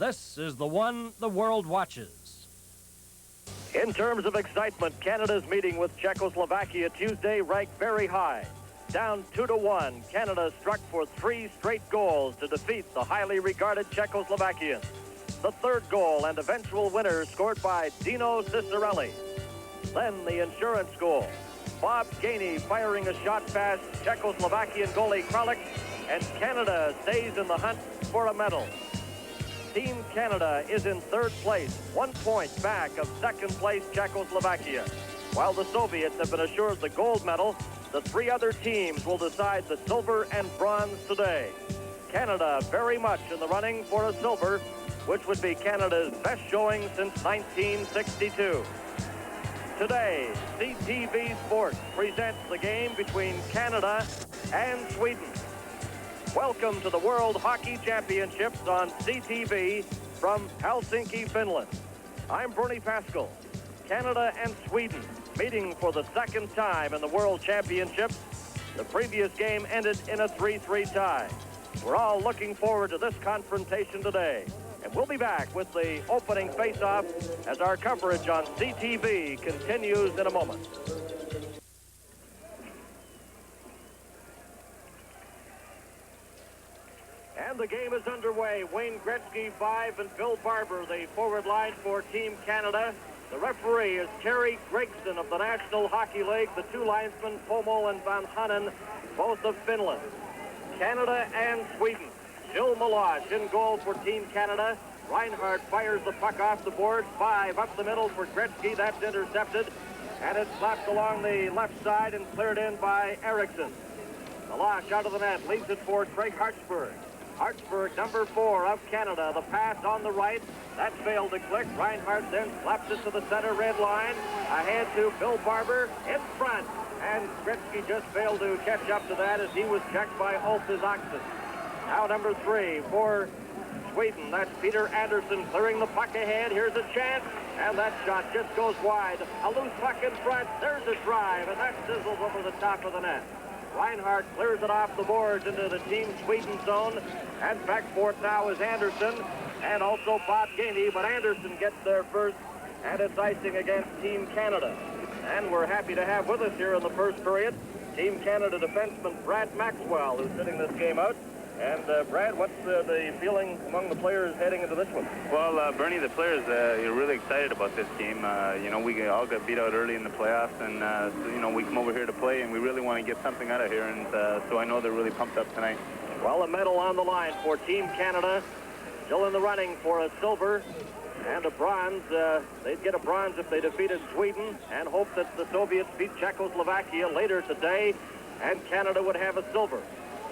This is the one the world watches. In terms of excitement, Canada's meeting with Czechoslovakia Tuesday ranked very high. Down 2-1, Canada struck for 3 straight goals to defeat the highly regarded Czechoslovakians. The third goal and eventual winner scored by Dino Ciccarelli. Then the insurance goal. Bob Gainey firing a shot past Czechoslovakian goalie Clarke, and Canada stays in the hunt for a medal. Team Canada is in third place, 1 point back of second place Czechoslovakia. While the Soviets have been assured the gold medal, the 3 other teams will decide the silver and bronze today. Canada very much in the running for a silver, which would be Canada's best showing since 1962. Today, CTV Sports presents the game between Canada and Sweden. Welcome to the World Hockey Championships on CTV from Helsinki, Finland. I'm Bernie Pascal. Canada and Sweden meeting for the second time in the World Championships. The previous game ended in a 3-3 tie. We're all looking forward to this confrontation today. And we'll be back with the opening face-off as our coverage on CTV continues in a moment. And the game is underway. Wayne Gretzky, Vaive, and Bill Barber, the forward line for Team Canada. The referee is Terry Gregson of the National Hockey League. The 2 linesmen, Pomo and Van Hanen, both of Finland. Canada and Sweden. Gilles Meloche in goal for Team Canada. Reinhart fires the puck off the board. Vaive up the middle for Gretzky. That's intercepted. And it's slapped along the left side and cleared in by Eriksson. Meloche out of the net. Leaves it for Craig Hartsburg. Hartsburg, number 4 of Canada. The pass on the right. That failed to click. Reinhart then slaps it to the center red line. Ahead to Bill Barber in front. And Gretzky just failed to catch up to that as he was checked by Ulf's Oxen. Now number 3 for Sweden. That's Peter Anderson clearing the puck ahead. Here's a chance. And that shot just goes wide. A loose puck in front. There's a drive. And that sizzles over the top of the net. Reinhart clears it off the boards into the Team Sweden zone. And back for it now is Anderson. And also Bob Gainey. But Anderson gets there first. And it's icing against Team Canada. And we're happy to have with us here in the first period Team Canada defenseman Brad Maxwell, who's sitting this game out. And Brad, what's the feeling among the players heading into this one? Well, Bernie, the players are really excited about this game. You know, we all got beat out early in the playoffs, and so, you know, we come over here to play, and we really want to get something out of here. And so I know they're really pumped up tonight. Well, a medal on the line for Team Canada, still in the running for a silver and a bronze. They'd get a bronze if they defeated Sweden, and hope that the Soviets beat Czechoslovakia later today, and Canada would have a silver.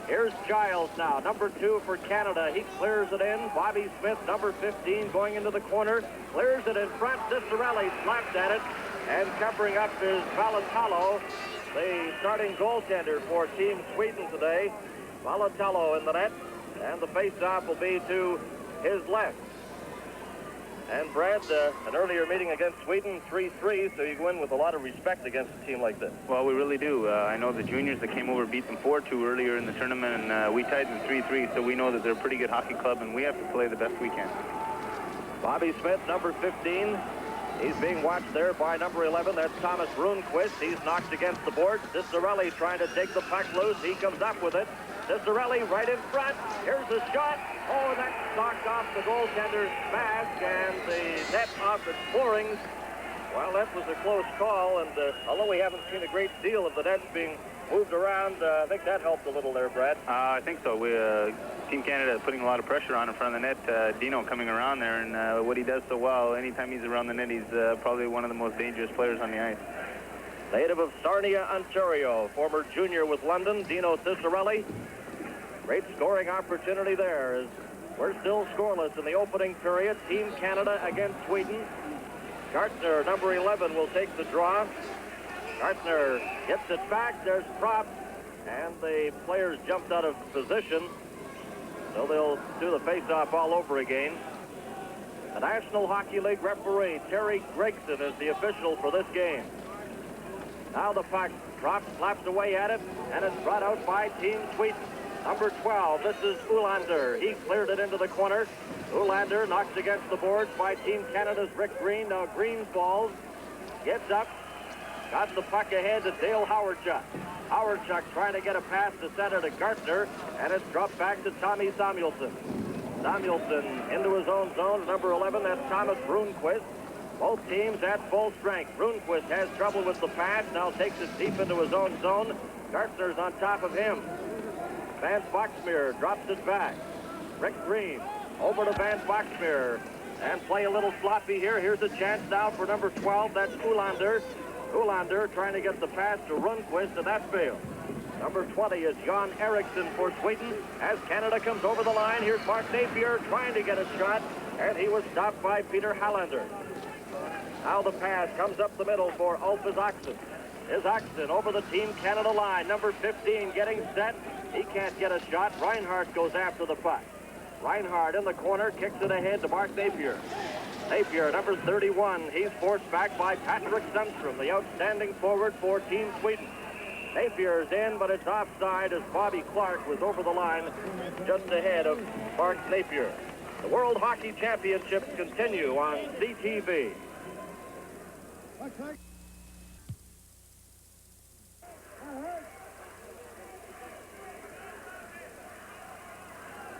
Here's Giles now, number 2 for Canada. He clears it in. Bobby Smith, number 15, going into the corner. Clears it in front. Ciccarelli slapped at it. And covering up is Valentalo, the starting goaltender for Team Sweden today. Valentalo in the net. And the face-off will be to his left. And Brad, an earlier meeting against Sweden, 3-3, so you go in with a lot of respect against a team like this. Well, we really do. I know the juniors that came over beat them 4-2 earlier in the tournament, and we tied them 3-3, so we know that they're a pretty good hockey club, and we have to play the best we can. Bobby Smith, number 15. He's being watched there by number 11. That's Thomas Runquist. He's knocked against the board. Ciccarelli trying to take the puck loose. He comes up with it. Ciccarelli right in front. Here's the shot. Oh, and that's knocked off the goaltender's mask and the net off its moorings. Well, that was a close call, and although we haven't seen a great deal of the nets being moved around, I think that helped a little there, Brad. I think so. Team Canada is putting a lot of pressure on in front of the net. Dino coming around there, and what he does so well, anytime he's around the net, he's probably one of the most dangerous players on the ice. Native of Sarnia, Ontario, former junior with London, Dino Ciccarelli. Great scoring opportunity there as we're still scoreless in the opening period. Team Canada against Sweden. Gartner, number 11, will take the draw. Gartner gets it back. There's Propp, and the players jumped out of position, so they'll do the face-off all over again. The National Hockey League referee, Terry Gregson, is the official for this game. Now the puck, Propp slaps away at it, and it's brought out by Team Sweden. Number 12, this is Ulander. He cleared it into the corner. Ulander knocks against the boards by Team Canada's Rick Green. Now Green falls, gets up, got the puck ahead to Dale Hawerchuk. Hawerchuk trying to get a pass to center to Gartner, and it's dropped back to Tommy Samuelsson. Samuelsson into his own zone. Number 11, that's Thomas Brunquist. Both teams at full strength. Brunquist has trouble with the pass, now takes it deep into his own zone. Gartner's on top of him. Van Boxmeer drops it back. Rick Green over to Van Boxmeer, and play a little sloppy here. Here's a chance now for number 12, that's Ulander. Ulander trying to get the pass to Rundqvist, and that failed. Number 20 is Jan Eriksson for Sweden. As Canada comes over the line, here's Mark Napier trying to get a shot, and he was stopped by Peter Hallander. Now the pass comes up the middle for Ulf Isaksson. Isaksson over the Team Canada line. Number 15 getting set. He can't get a shot. Reinhart goes after the puck. Reinhart in the corner, kicks it ahead to Mark Napier. Napier, number 31, he's forced back by Patrick Sundstrom, the outstanding forward for Team Sweden. Napier's in, but it's offside as Bobby Clarke was over the line just ahead of Mark Napier. The World Hockey Championships continue on CTV.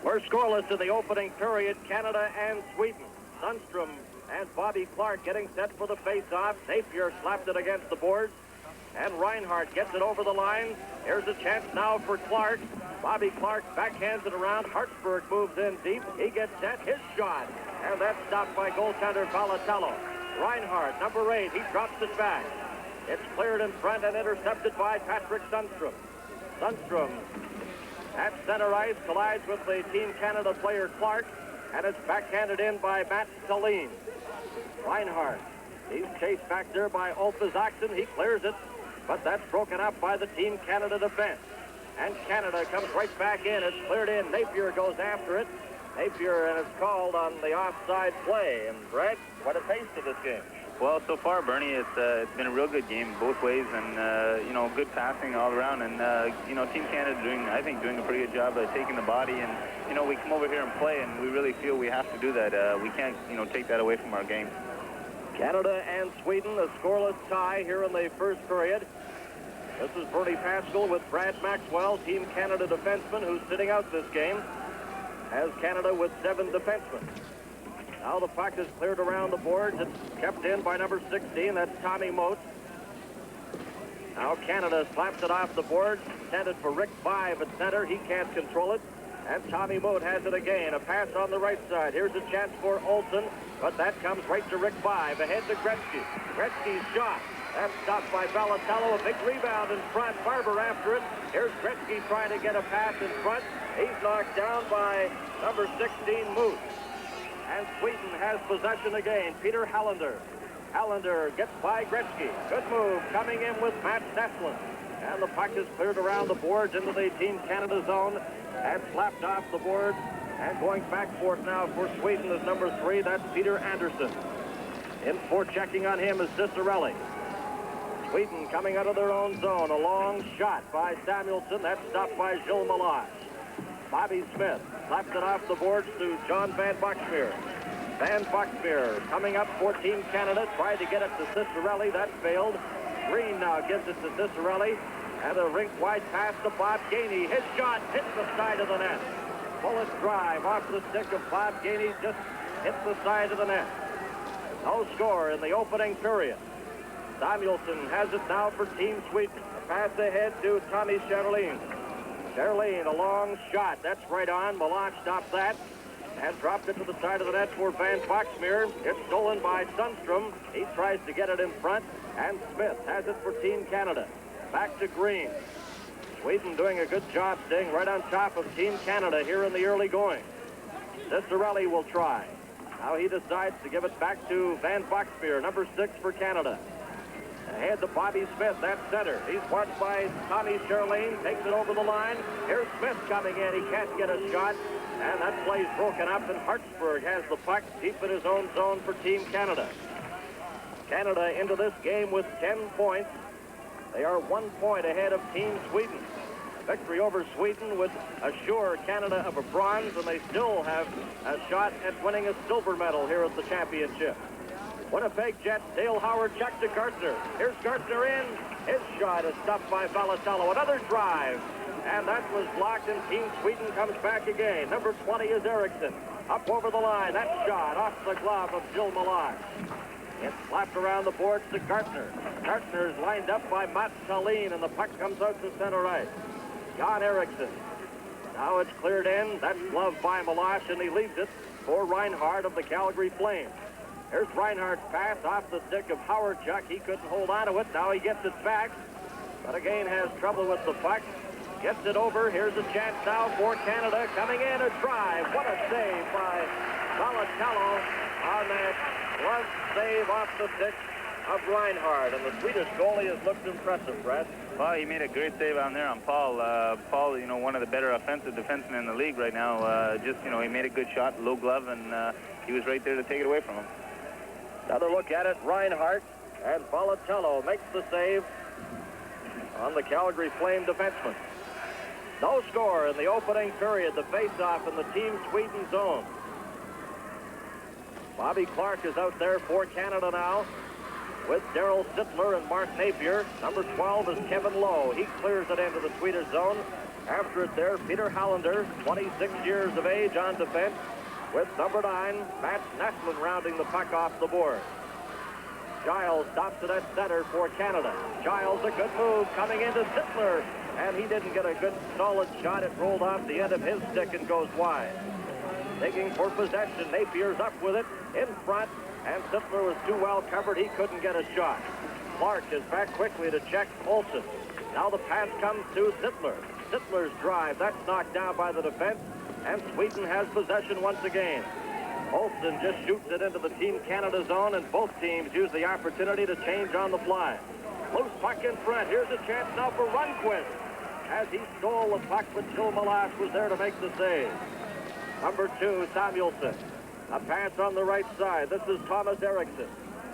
We're scoreless in the opening period, Canada and Sweden. Sundstrom and Bobby Clarke getting set for the face-off. Napier slapped it against the boards, and Reinhart gets it over the line. Here's a chance now for Clarke. Bobby Clarke backhands it around. Hartsburg moves in deep. He gets set, his shot, and that's stopped by goaltender Valatello. Reinhart, number 8, he drops it back. It's cleared in front and intercepted by Patrick Sundstrom. Sundstrom at center ice collides with the Team Canada player Clarke, and it's backhanded in by Matt Saline. Reinhart, he's chased back there by Ulf Isaksson. He clears it, but that's broken up by the Team Canada defense. And Canada comes right back in. It's cleared in. Napier goes after it. Napier, and it's called on the offside play. And Brett, what a taste of this game. Well, so far, Bernie, it's been a real good game both ways, and you know, good passing all around, and you know, Team Canada doing a pretty good job of taking the body, and you know, we come over here and play, and we really feel we have to do that. We can't, you know, take that away from our game. Canada and Sweden, a scoreless tie here in the first period. This is Bernie Pascal with Brad Maxwell, Team Canada defenseman, who's sitting out this game, as Canada with 7 defensemen. Now the puck is cleared around the boards. It's kept in by number 16. That's Tommy Moat. Now Canada slaps it off the boards. Intended for Rick Vaive at center. He can't control it. And Tommy Moat has it again. A pass on the right side. Here's a chance for Olsen, but that comes right to Rick Vaive. Ahead to Gretzky. Gretzky's shot. That's stopped by Valatello. A big rebound in front. Barber after it. Here's Gretzky trying to get a pass in front. He's knocked down by number 16, Moose. And Sweden has possession again. Peter Hallander. Hallander gets by Gretzky. Good move coming in with Matt Nestlin. And the puck is cleared around the boards into the Team Canada zone and slapped off the boards. And going back for it now for Sweden is number 3. That's Peter Anderson. In for checking on him is Ciccarelli. Sweden coming out of their own zone. A long shot by Samuelsson. That's stopped by Gilles Meloche. Bobby Smith slapped it off the boards to John Van Boxmeer. Van Boxmeer coming up for Team Canada. Tried to get it to Ciccarelli. That failed. Green now gives it to Ciccarelli. And a rink-wide pass to Bob Gainey. His shot hits the side of the net. Bullet drive off the stick of Bob Gainey. Just hits the side of the net. No score in the opening period. Samuelsson has it now for Team Sweden. A pass ahead to Tommy Cherlin. Cherlin, a long shot. That's right on. Meloche stopped that and dropped it to the side of the net for Van Boxmeer. It's stolen by Sundstrom. He tries to get it in front, and Smith has it for Team Canada. Back to Green. Sweden doing a good job staying right on top of Team Canada here in the early going. Ciccarelli will try. Now he decides to give it back to Van Boxmeer, number 6 for Canada. Ahead to Bobby Smith, that's center. He's watched by Tommy Cherlin, takes it over the line. Here's Smith coming in. He can't get a shot, and that play's broken up, and Hartsburg has the puck deep in his own zone for Team Canada. Canada into this game with 10 points. They are 1 point ahead of Team Sweden. Victory over Sweden would assure Canada of a bronze, and they still have a shot at winning a silver medal here at the championship. Winnipeg Jets, Dale Hawerchuk to Gartner. Here's Gartner in. His shot is stopped by Valatello. Another drive. And that was blocked, and Team Sweden comes back again. Number 20 is Eriksson. Up over the line. That shot off the glove of Gilles Meloche. It's slapped around the boards to Gartner. Gartner is lined up by Mats Sahlin, and the puck comes out to center right. Jan Eriksson. Now it's cleared in. That's gloved by Meloche, and he leaves it for Reinhart of the Calgary Flames. Here's Reinhart's pass off the stick of Hawerchuk. He couldn't hold on to it. Now he gets it back, but again has trouble with the puck. Gets it over. Here's a chance now for Canada. Coming in, a drive. What a save by Valatello on that glove save off the stick of Reinhart. And the Swedish goalie has looked impressive, Brett. Well, he made a great save on there on Paul. Paul, you know, one of the better offensive defensemen in the league right now. Just, you know, he made a good shot, low glove, and he was right there to take it away from him. Another look at it. Reinhart, and Valatello makes the save on the Calgary Flame defenseman. No score in the opening period. The face-off in the Team Sweden zone. Bobby Clarke is out there for Canada now with Darryl Sittler and Mark Napier. Number 12 is Kevin Lowe. He clears it into the Swedish zone. After it there, Peter Hallander, 26 years of age on defense, with number 9, Matt Naslund rounding the puck off the board. Giles stops it at center for Canada. Giles, a good move coming into Sittler, and he didn't get a good solid shot. It rolled off the end of his stick and goes wide. Digging for possession. Napier's up with it in front, and Sittler was too well covered. He couldn't get a shot. Clarke is back quickly to check Olsen. Now the pass comes to Sittler. Sittler's drive. That's knocked down by the defense, and Sweden has possession once again. Olsen just shoots it into the Team Canada zone, and both teams use the opportunity to change on the fly. Loose puck in front. Here's a chance now for Rundqvist as he stole the puck, but Gilles Meloche was there to make the save. Number 2, Samuelsson. A pass on the right side. This is Thomas Eriksson.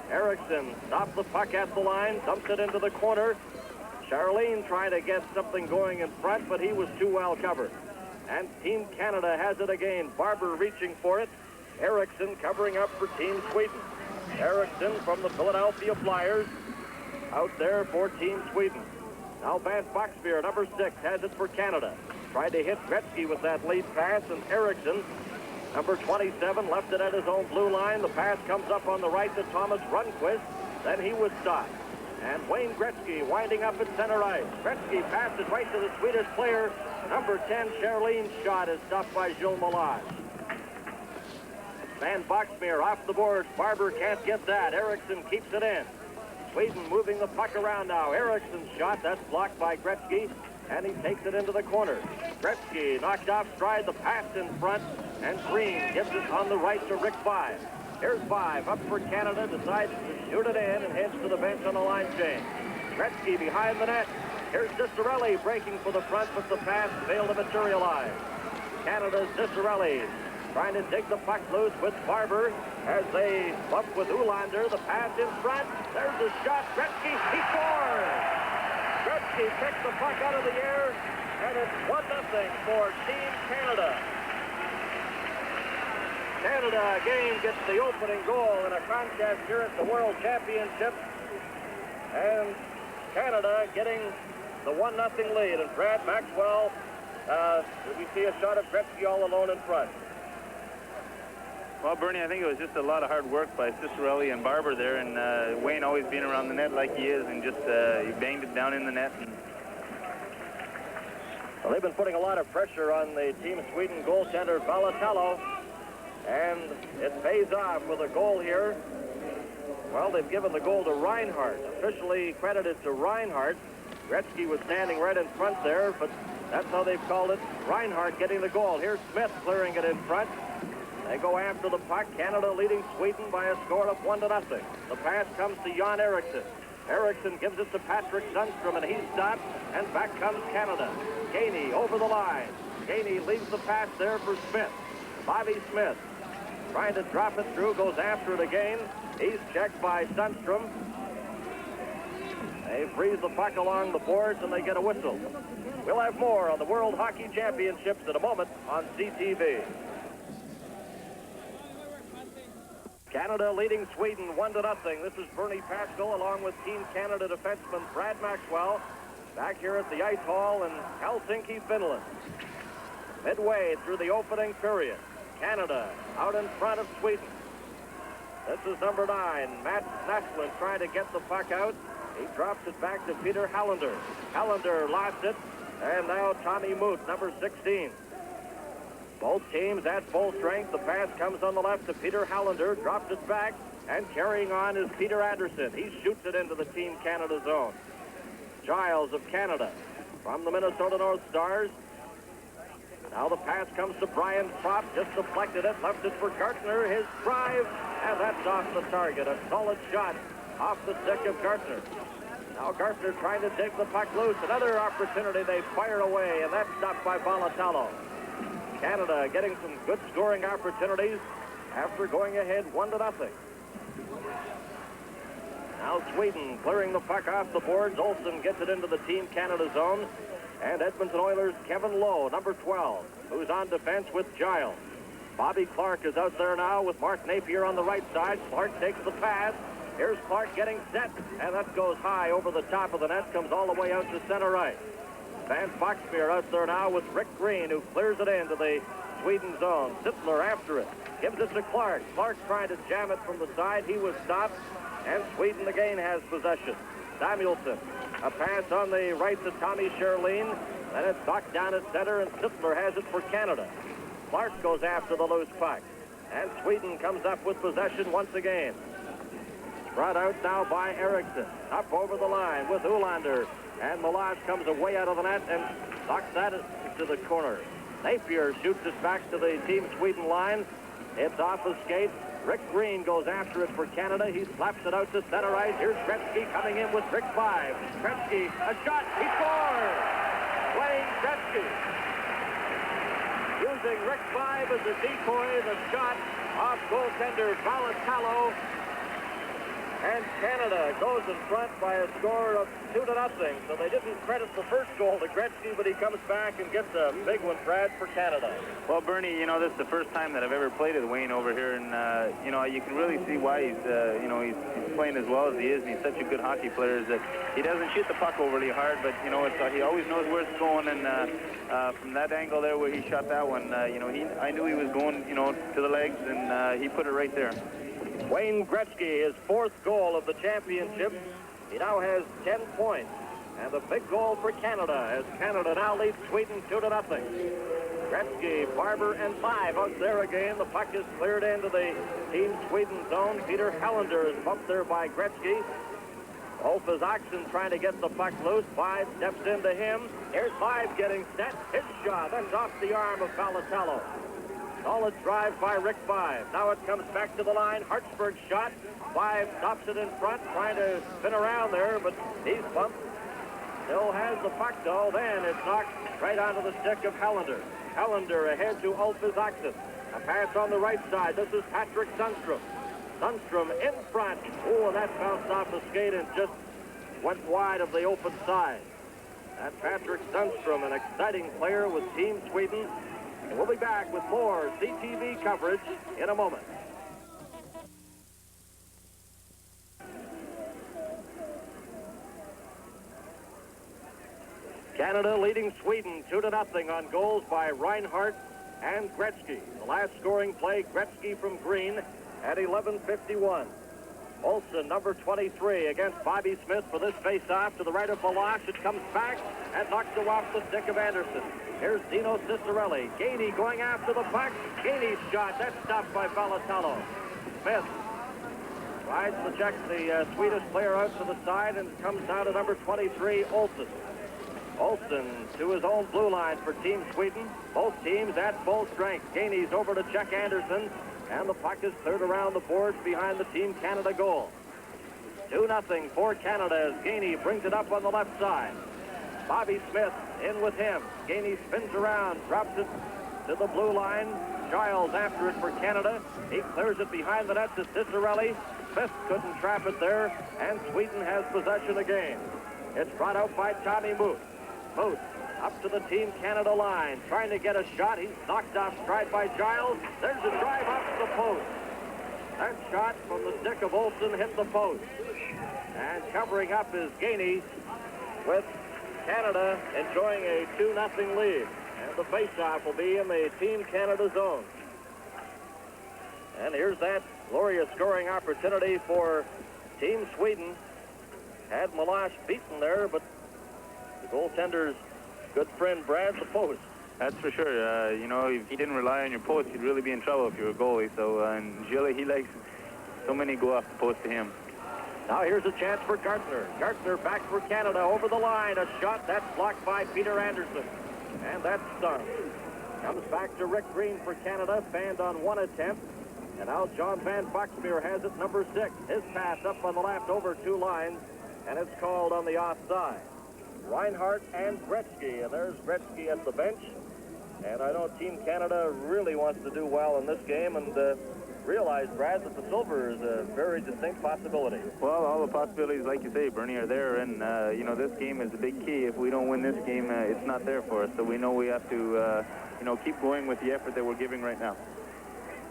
Eriksson stops the puck at the line, dumps it into the corner. Charlene trying to get something going in front, but he was too well covered. And Team Canada has it again. Barber reaching for it. Eriksson covering up for Team Sweden. Eriksson from the Philadelphia Flyers out there for Team Sweden. Now Vance Boxmeer, number 6, has it for Canada. Tried to hit Gretzky with that lead pass, and Eriksson, number 27, left it at his own blue line. The pass comes up on the right to Thomas Rundqvist. Then he was stopped. And Wayne Gretzky winding up at center ice. Gretzky passed it right to the Swedish player. Number 10, Charlene's shot is stopped by Gilles Meloche. Van Boxmeer off the boards. Barber can't get that. Eriksson keeps it in. Sweden moving the puck around now. Eriksson's shot, that's blocked by Gretzky, and he takes it into the corner. Gretzky knocked off stride, the pass in front, and Green gives it on the right to Rick Vaive. Here's Vaive up for Canada, decides to shoot it in and heads to the bench on the line change. Gretzky behind the net. Here's Ciccarelli breaking for the front, but the pass failed to materialize. Canada's Ciccarelli trying to dig the puck loose with Barber as they bump with Ulander. The pass in front. There's the shot. Gretzky, he scores! Gretzky picks the puck out of the air, and it's 1-0 for Team Canada. Canada again gets the opening goal in a contest here at the World Championship. And Canada getting the 1-0 lead. And Brad Maxwell, we see a shot of Gretzky all alone in front. Well, Bernie, I think it was just a lot of hard work by Ciccarelli and Barber there, and Wayne always being around the net like he is, and just he banged it down in the net. And well, they've been putting a lot of pressure on the Team Sweden goaltender Valatello, and it pays off with a goal here. Well, they've given the goal to Reinhart, officially credited to Reinhart. Gretzky was standing right in front there, but that's how they've called it. Reinhart getting the goal. Here's Smith clearing it in front. They go after the puck. Canada leading Sweden by a score of 1-0. The pass comes to Jan Eriksson. Eriksson gives it to Patrick Sundstrom, and he's stopped, and back comes Canada. Gainey over the line. Gainey leaves the pass there for Smith. Bobby Smith trying to drop it through, goes after it again. He's checked by Sundstrom. They freeze the puck along the boards, and they get a whistle. We'll have more on the World Hockey Championships in a moment on CTV. Canada leading Sweden 1-0. This is Bernie Pascal along with Team Canada defenseman Brad Maxwell back here at the Ice Hall in Helsinki, Finland. Midway through the opening period, Canada out in front of Sweden. This is number 9, Matt Naslund, trying to get the puck out. He drops it back to Peter Hallander. Hallander lost it, and now Tommy Moot, number 16. Both teams at full strength. The pass comes on the left to Peter Hallander, drops it back, and carrying on is Peter Anderson. He shoots it into the Team Canada zone. Giles of Canada from the Minnesota North Stars. Now the pass comes to Brian Propp, just deflected it, left it for Gartner, his drive, and that's off the target. A solid shot off the stick of Gartner. Now Gartner trying to take the puck loose. Another opportunity, they fire away, and that's stopped by Vaive. Canada getting some good scoring opportunities after going ahead 1-0. Now Sweden clearing the puck off the boards. Olsen gets it into the Team Canada zone. And Edmonton Oilers' Kevin Lowe, number 12, who's on defense with Giles. Bobby Clarke is out there now with Mark Napier on the right side. Clarke takes the pass. Here's Clarke getting set, and that goes high over the top of the net, comes all the way out to center right. Van Boxmeer out there now with Rick Green, who clears it into the Sweden zone. Sittler after it. Gives it to Clarke. Clarke trying to jam it from the side. He was stopped, and Sweden again has possession. Samuelsson. A pass on the right to Tommy Sherlin. Then it's knocked down at center, and Sittler has it for Canada. Clarke goes after the loose puck. And Sweden comes up with possession once again. Brought out now by Eriksson. Up over the line with Ulander. And Meloche comes away out of the net and knocks that into the corner. Napier shoots it back to the Team Sweden line. It's off the skate. Rick Green goes after it for Canada. He slaps it out to center ice. Here's Gretzky coming in with Rick Vaive. Gretzky, a shot. He scores! Wayne Gretzky. Using Rick Vaive as a decoy, the shot off goaltender Vaive. And Canada goes in front by a score of 2-0. So they didn't credit the first goal to Gretzky, but he comes back and gets a big one, Brad, for Canada. Well, Bernie, you know, this is the first time that I've ever played with Wayne over here, and, you know, you can really see why he's, you know, he's playing as well as he is, and he's such a good hockey player, is that he doesn't shoot the puck overly hard, but, you know, he always knows where it's going, and from that angle there where he shot that one, you know, I knew he was going, you know, to the legs, and he put it right there. Wayne Gretzky, his 4th goal of the championship. He now has 10 points. And a big goal for Canada, as Canada now leads Sweden 2-0. Gretzky, Barber, and Vaive out there again. The puck is cleared into the Team Sweden zone. Peter Hallander is bumped there by Gretzky. Olfas Oxen trying to get the puck loose. Vaive steps into him. Here's Vaive getting set. His shot. That's off the arm of Vaive. Solid drive by Rick Vaive. Now it comes back to the line. Hartsburg shot. Vaive stops it in front, trying to spin around there, but he's bumped. Still has the puck, though. Then it's knocked right onto the stick of Hallander. Hallander ahead to Olfas Oxen. A pass on the right side. This is Patrick Sundstrom. Sundstrom in front. Oh, and that bounced off the skate and just went wide of the open side. That's Patrick Sundstrom, an exciting player with Team Sweden. And we'll be back with more CTV coverage in a moment. Canada leading Sweden 2-0 on goals by Reinhart and Gretzky. The last scoring play, Gretzky from Green at 11:51. Olsen, number 23, against Bobby Smith for this face-off to the right of Meloche. It comes back and knocks it off the stick of Anderson. Here's Dino Ciccarelli. Gainey going after the puck. Gainey's shot. That's stopped by Vaive. Smith tries to check the Swedish player out to the side, and it comes down to number 23, Olsen. Olsen to his own blue line for Team Sweden. Both teams at full strength. Gainey's over to check Anderson, and the puck is cleared around the boards behind the Team Canada goal. 2-0 for Canada as Gainey brings it up on the left side. Bobby Smith in with him. Gainey spins around, drops it to the blue line. Giles after it for Canada. He clears it behind the net to Ciccarelli. Smith couldn't trap it there, and Sweden has possession again. It's brought out by Tommy Moot. Moot Up to the Team Canada line, trying to get a shot. He's knocked off stride by Giles. There's a drive up to the post. That shot from the stick of Olsen hit the post. And covering up is Gainey, with Canada enjoying a 2-0 lead. And the faceoff will be in the Team Canada zone. And here's that glorious scoring opportunity for Team Sweden. Had Meloche beaten there, but the goaltender's good friend Brad the post. That's for sure. You know, if he didn't rely on your post, you'd really be in trouble if you were a goalie. So, and Gilles, he likes so many go off the post to him. Now here's a chance for Gartner. Gartner back for Canada over the line. A shot that's blocked by Peter Anderson. And that's stung. Comes back to Rick Green for Canada, fanned on one attempt. And now John Van Boxmeer has it, number 6. His pass up on the left over 2 lines, and it's called on the offside. Reinhart and Gretzky, and there's Gretzky at the bench. And I know Team Canada really wants to do well in this game and realize, Brad, that the silver is a very distinct possibility. Well, all the possibilities, like you say, Bernie, are there. And, you know, this game is a big key. If we don't win this game, it's not there for us. So we know we have to, you know, keep going with the effort that we're giving right now.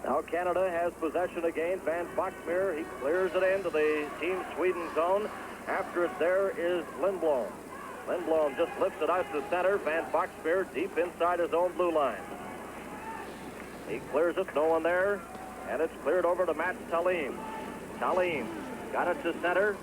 Now Canada has possession again. Van Boxmeer, he clears it into the Team Sweden zone. After it there is Lindblom. Lindblom just lifts it out to center. Van Boxmeer deep inside his own blue line. He clears it, no one there. And it's cleared over to Matt Tallinn. Tallinn got it to center.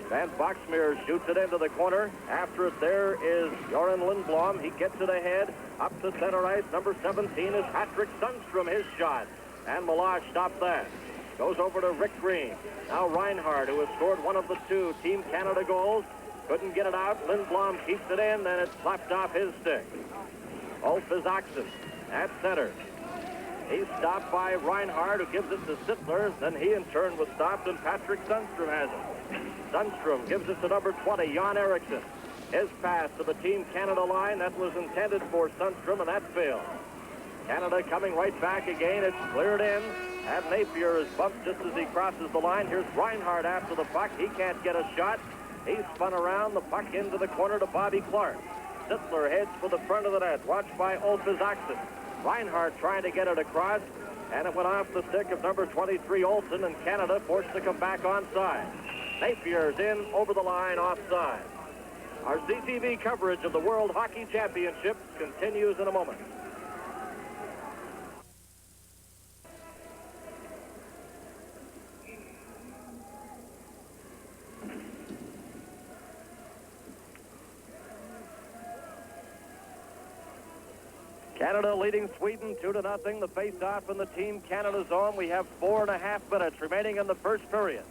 Van Boxmeer shoots it into the corner. After it there is Göran Lindblom. He gets it ahead. Up to center ice. Number 17 is Patrick Sundstrom. His shot. And Meloche stopped that. Goes over to Rick Green. Now Reinhart, who has scored one of the 2 Team Canada goals. Couldn't get it out. Lindblom keeps it in, and it slapped off his stick. Ulf is Oxen at center. He's stopped by Reinhart, who gives it to Sittler. Then he, in turn, was stopped, and Patrick Sundstrom has it. Sundstrom gives it to number 20, Jan Eriksson. His pass to the Team Canada line. That was intended for Sundstrom, and that failed. Canada coming right back again. It's cleared in. And Napier is bumped just as he crosses the line. Here's Reinhart after the puck. He can't get a shot. He spun around the puck into the corner to Bobby Clarke. Sittler heads for the front of the net, watched by Ulfis Oxen. Reinhart trying to get it across, and it went off the stick of number 23 Olsen, and Canada forced to come back onside. Napier's in over the line offside. Our CTV coverage of the World Hockey Championship continues in a moment. Canada leading Sweden 2-0. The face-off in the Team Canada zone. We have 4.5 minutes remaining in the first period.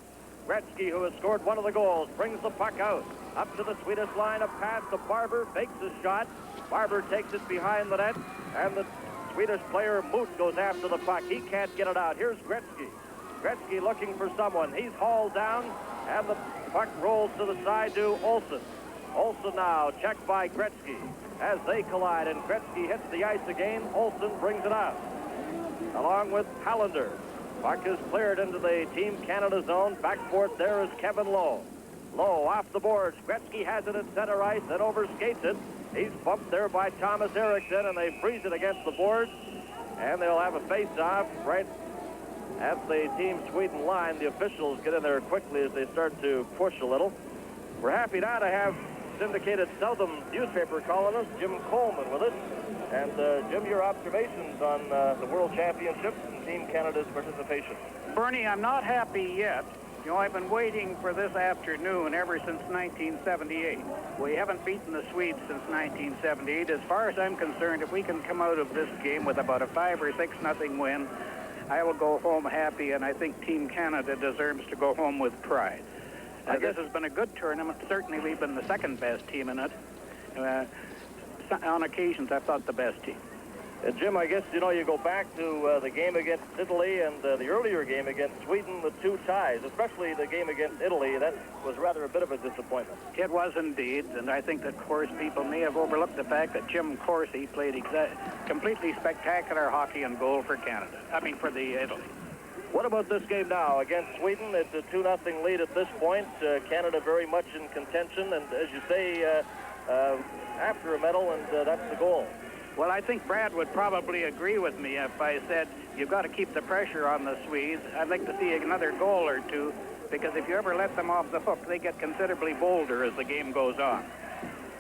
Gretzky, who has scored one of the goals, brings the puck out. Up to the Swedish line, a pass to Barber, fakes his shot. Barber takes it behind the net, and the Swedish player Moot goes after the puck. He can't get it out. Here's Gretzky. Gretzky looking for someone. He's hauled down, and the puck rolls to the side to Olsen. Olsen now checked by Gretzky. As they collide and Gretzky hits the ice again, Olsen brings it out. Along with Hallander. Puck is cleared into the Team Canada zone. Back for it there is Kevin Lowe. Lowe off the boards. Gretzky has it at center ice and overskates it. He's bumped there by Thomas Eriksson, and they freeze it against the boards. And they'll have a face-off right at the Team Sweden line. The officials get in there quickly as they start to push a little. We're happy now to have syndicated Southern newspaper columnist Jim Coleman with us. And Jim, your observations on the World Championships and Team Canada's participation. Bernie, I'm not happy yet. You know, I've been waiting for this afternoon ever since 1978. We haven't beaten the Swedes since 1978. As far as I'm concerned, if we can come out of this game with about a 5 or 6-0 win, I will go home happy, and I think Team Canada deserves to go home with pride. This has been a good tournament. Certainly, we've been the second best team in it. On occasions, I've thought the best team. Jim, I guess, you know, you go back to the game against Italy and the earlier game against Sweden, the 2 ties, especially the game against Italy. That was rather a bit of a disappointment. It was indeed, and I think that, of course, people may have overlooked the fact that Jim Corsi played completely spectacular hockey and goal for Canada. I mean, for the Italy. What about this game now against Sweden? It's a 2-0 lead at this point. Canada very much in contention, and as you say, after a medal, and that's the goal. Well, I think Brad would probably agree with me if I said you've got to keep the pressure on the Swedes. I'd like to see another goal or two, because if you ever let them off the hook, they get considerably bolder as the game goes on.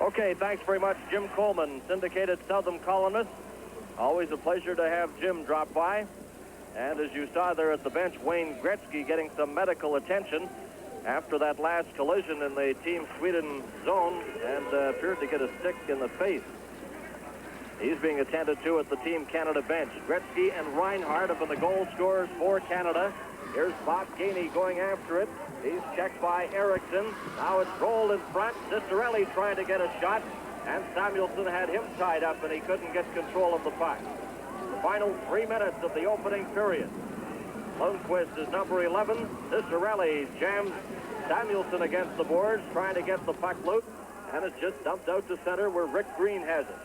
Okay, thanks very much, Jim Coleman, syndicated Southern columnist. Always a pleasure to have Jim drop by. And as you saw there at the bench, Wayne Gretzky getting some medical attention after that last collision in the Team Sweden zone, and appeared to get a stick in the face. He's being attended to at the Team Canada bench. Gretzky and Reinhart have been the goal scorers for Canada. Here's Bob Gainey going after it. He's checked by Eriksson. Now it's rolled in front. Ciccarelli trying to get a shot, and Samuelsson had him tied up, and he couldn't get control of the puck. The final 3 minutes of the opening period. Lundqvist is number 11. Ciccarelli jams Samuelsson against the boards, trying to get the puck loose, and it's just dumped out to center where Rick Green has it.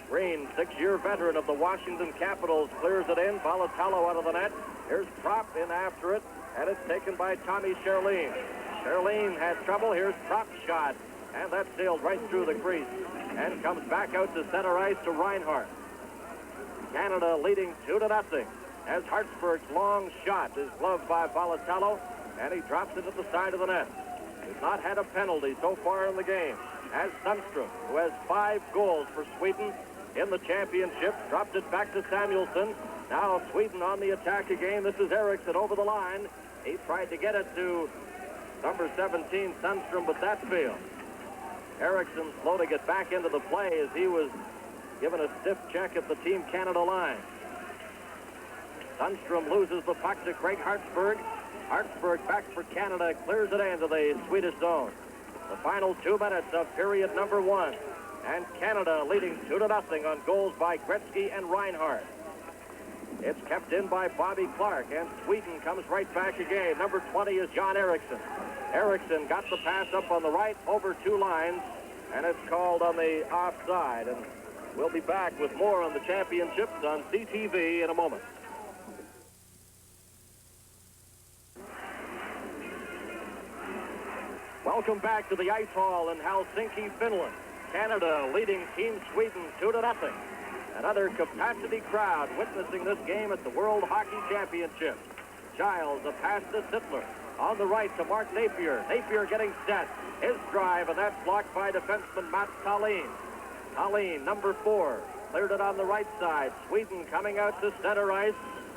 Green, 6-year veteran of the Washington Capitals, clears it in. Vaive out of the net. Here's Propp in after it, and it's taken by Tommy Sherlin. Sherlin had trouble. Here's Propp's shot, and that sailed right through the crease and comes back out to center ice to Reinhart. Canada leading 2-0 as Hartsburg's long shot is gloved by Vaive, and he drops it at the side of the net. He's not had a penalty so far in the game. As Sundstrom, who has 5 goals for Sweden in the championship, dropped it back to Samuelsson. Now Sweden on the attack again. This is Eriksson over the line. He tried to get it to number 17, Sundstrom, but that failed. Eriksson slow to get back into the play as he was given a stiff check at the Team Canada line. Sundstrom loses the puck to Craig Hartsburg. Hartsburg back for Canada, clears it into the Swedish zone. The final 2 minutes of period number 1. And Canada leading 2-0 on goals by Gretzky and Reinhart. It's kept in by Bobby Clarke, and Sweden comes right back again. Number 20 is John Eriksson. Eriksson got the pass up on the right over 2 lines, and it's called on the offside. And we'll be back with more on the championships on CTV in a moment. Welcome back to the ice hall in Helsinki, Finland. Canada leading Team Sweden 2-0. Another capacity crowd witnessing this game at the World Hockey Championship. Giles, a pass to Sittler. On the right to Mark Napier. Napier getting set. His drive, and that's blocked by defenseman Mats Tallin. Tallin, number 4, cleared it on the right side. Sweden coming out to center ice.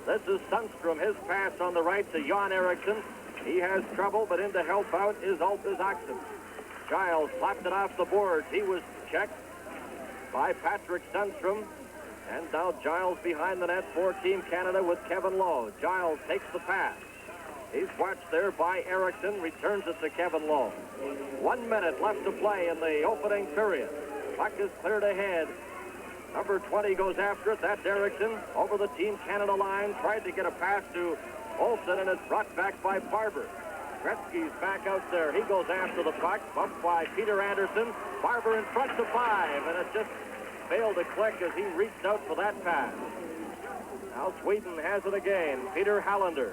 This is Sundstrom. His pass on the right to Jan Eriksson. He has trouble, but in to help out is Alpes Oxen. Giles slapped it off the boards. He was checked by Patrick Sundstrom. And now Giles behind the net for Team Canada with Kevin Lowe. Giles takes the pass. He's watched there by Eriksson, returns it to Kevin Lowe. 1 minute left to play in the opening period. Puck is cleared ahead. Number 20 goes after it. That's Eriksson over the Team Canada line. Tried to get a pass to Olsen, and it's brought back by Barber. Gretzky's back out there. He goes after the puck, bumped by Peter Anderson. Barber in front to 5, and it just failed to click as he reached out for that pass. Now Sweden has it again. Peter Hallander.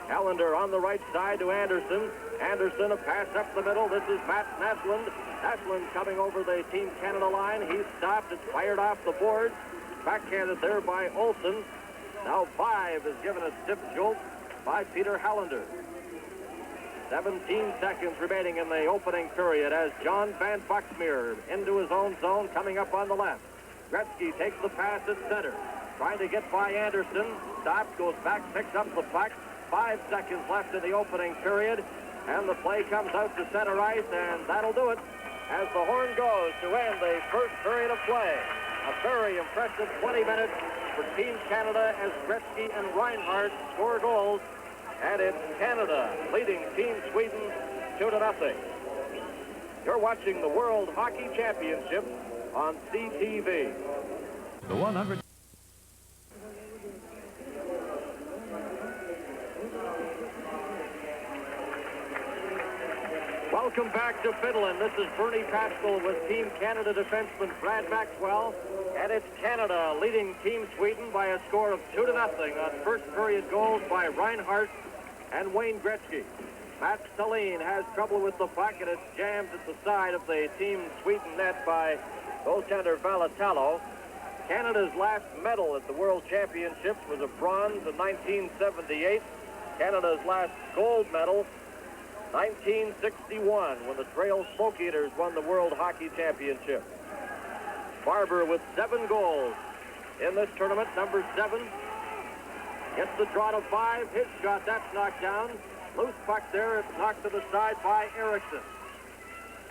Hallander on the right side to Anderson. Anderson, a pass up the middle. This is Matt Naslund. Naslund coming over the Team Canada line. He's stopped. It's fired off the boards. Backhanded there by Olsen. Now Vaive is given a stiff jolt by Peter Hallander. 17 seconds remaining in the opening period as John Van Boxmeer into his own zone, coming up on the left. Gretzky takes the pass at center, trying to get by Anderson. Stops, goes back, picks up the puck. 5 seconds left in the opening period, and the play comes out to center ice, and that'll do it as the horn goes to end the first period of play. A very impressive 20 minutes for Team Canada as Gretzky and Reinhart score goals. And it's Canada leading Team Sweden 2-0. You're watching the World Hockey Championship on CTV. The 100. Welcome back to Finland. This is Bernie Pascal with Team Canada defenseman Brad Maxwell. And it's Canada leading Team Sweden by a score of 2-0 on first period goals by Reinhart and Wayne Gretzky. Matt Stalin has trouble with the puck, and it's jammed at the side of the Team Sweden net by goaltender Valitalo. Canada's last medal at the World Championships was a bronze in 1978. Canada's last gold medal, 1961, when the Trail Smoke Eaters won the World Hockey Championship. Barber with 7 goals in this tournament, number 7. Gets the draw to 5, his shot, that's knocked down. Loose puck there, it's knocked to the side by Eriksson.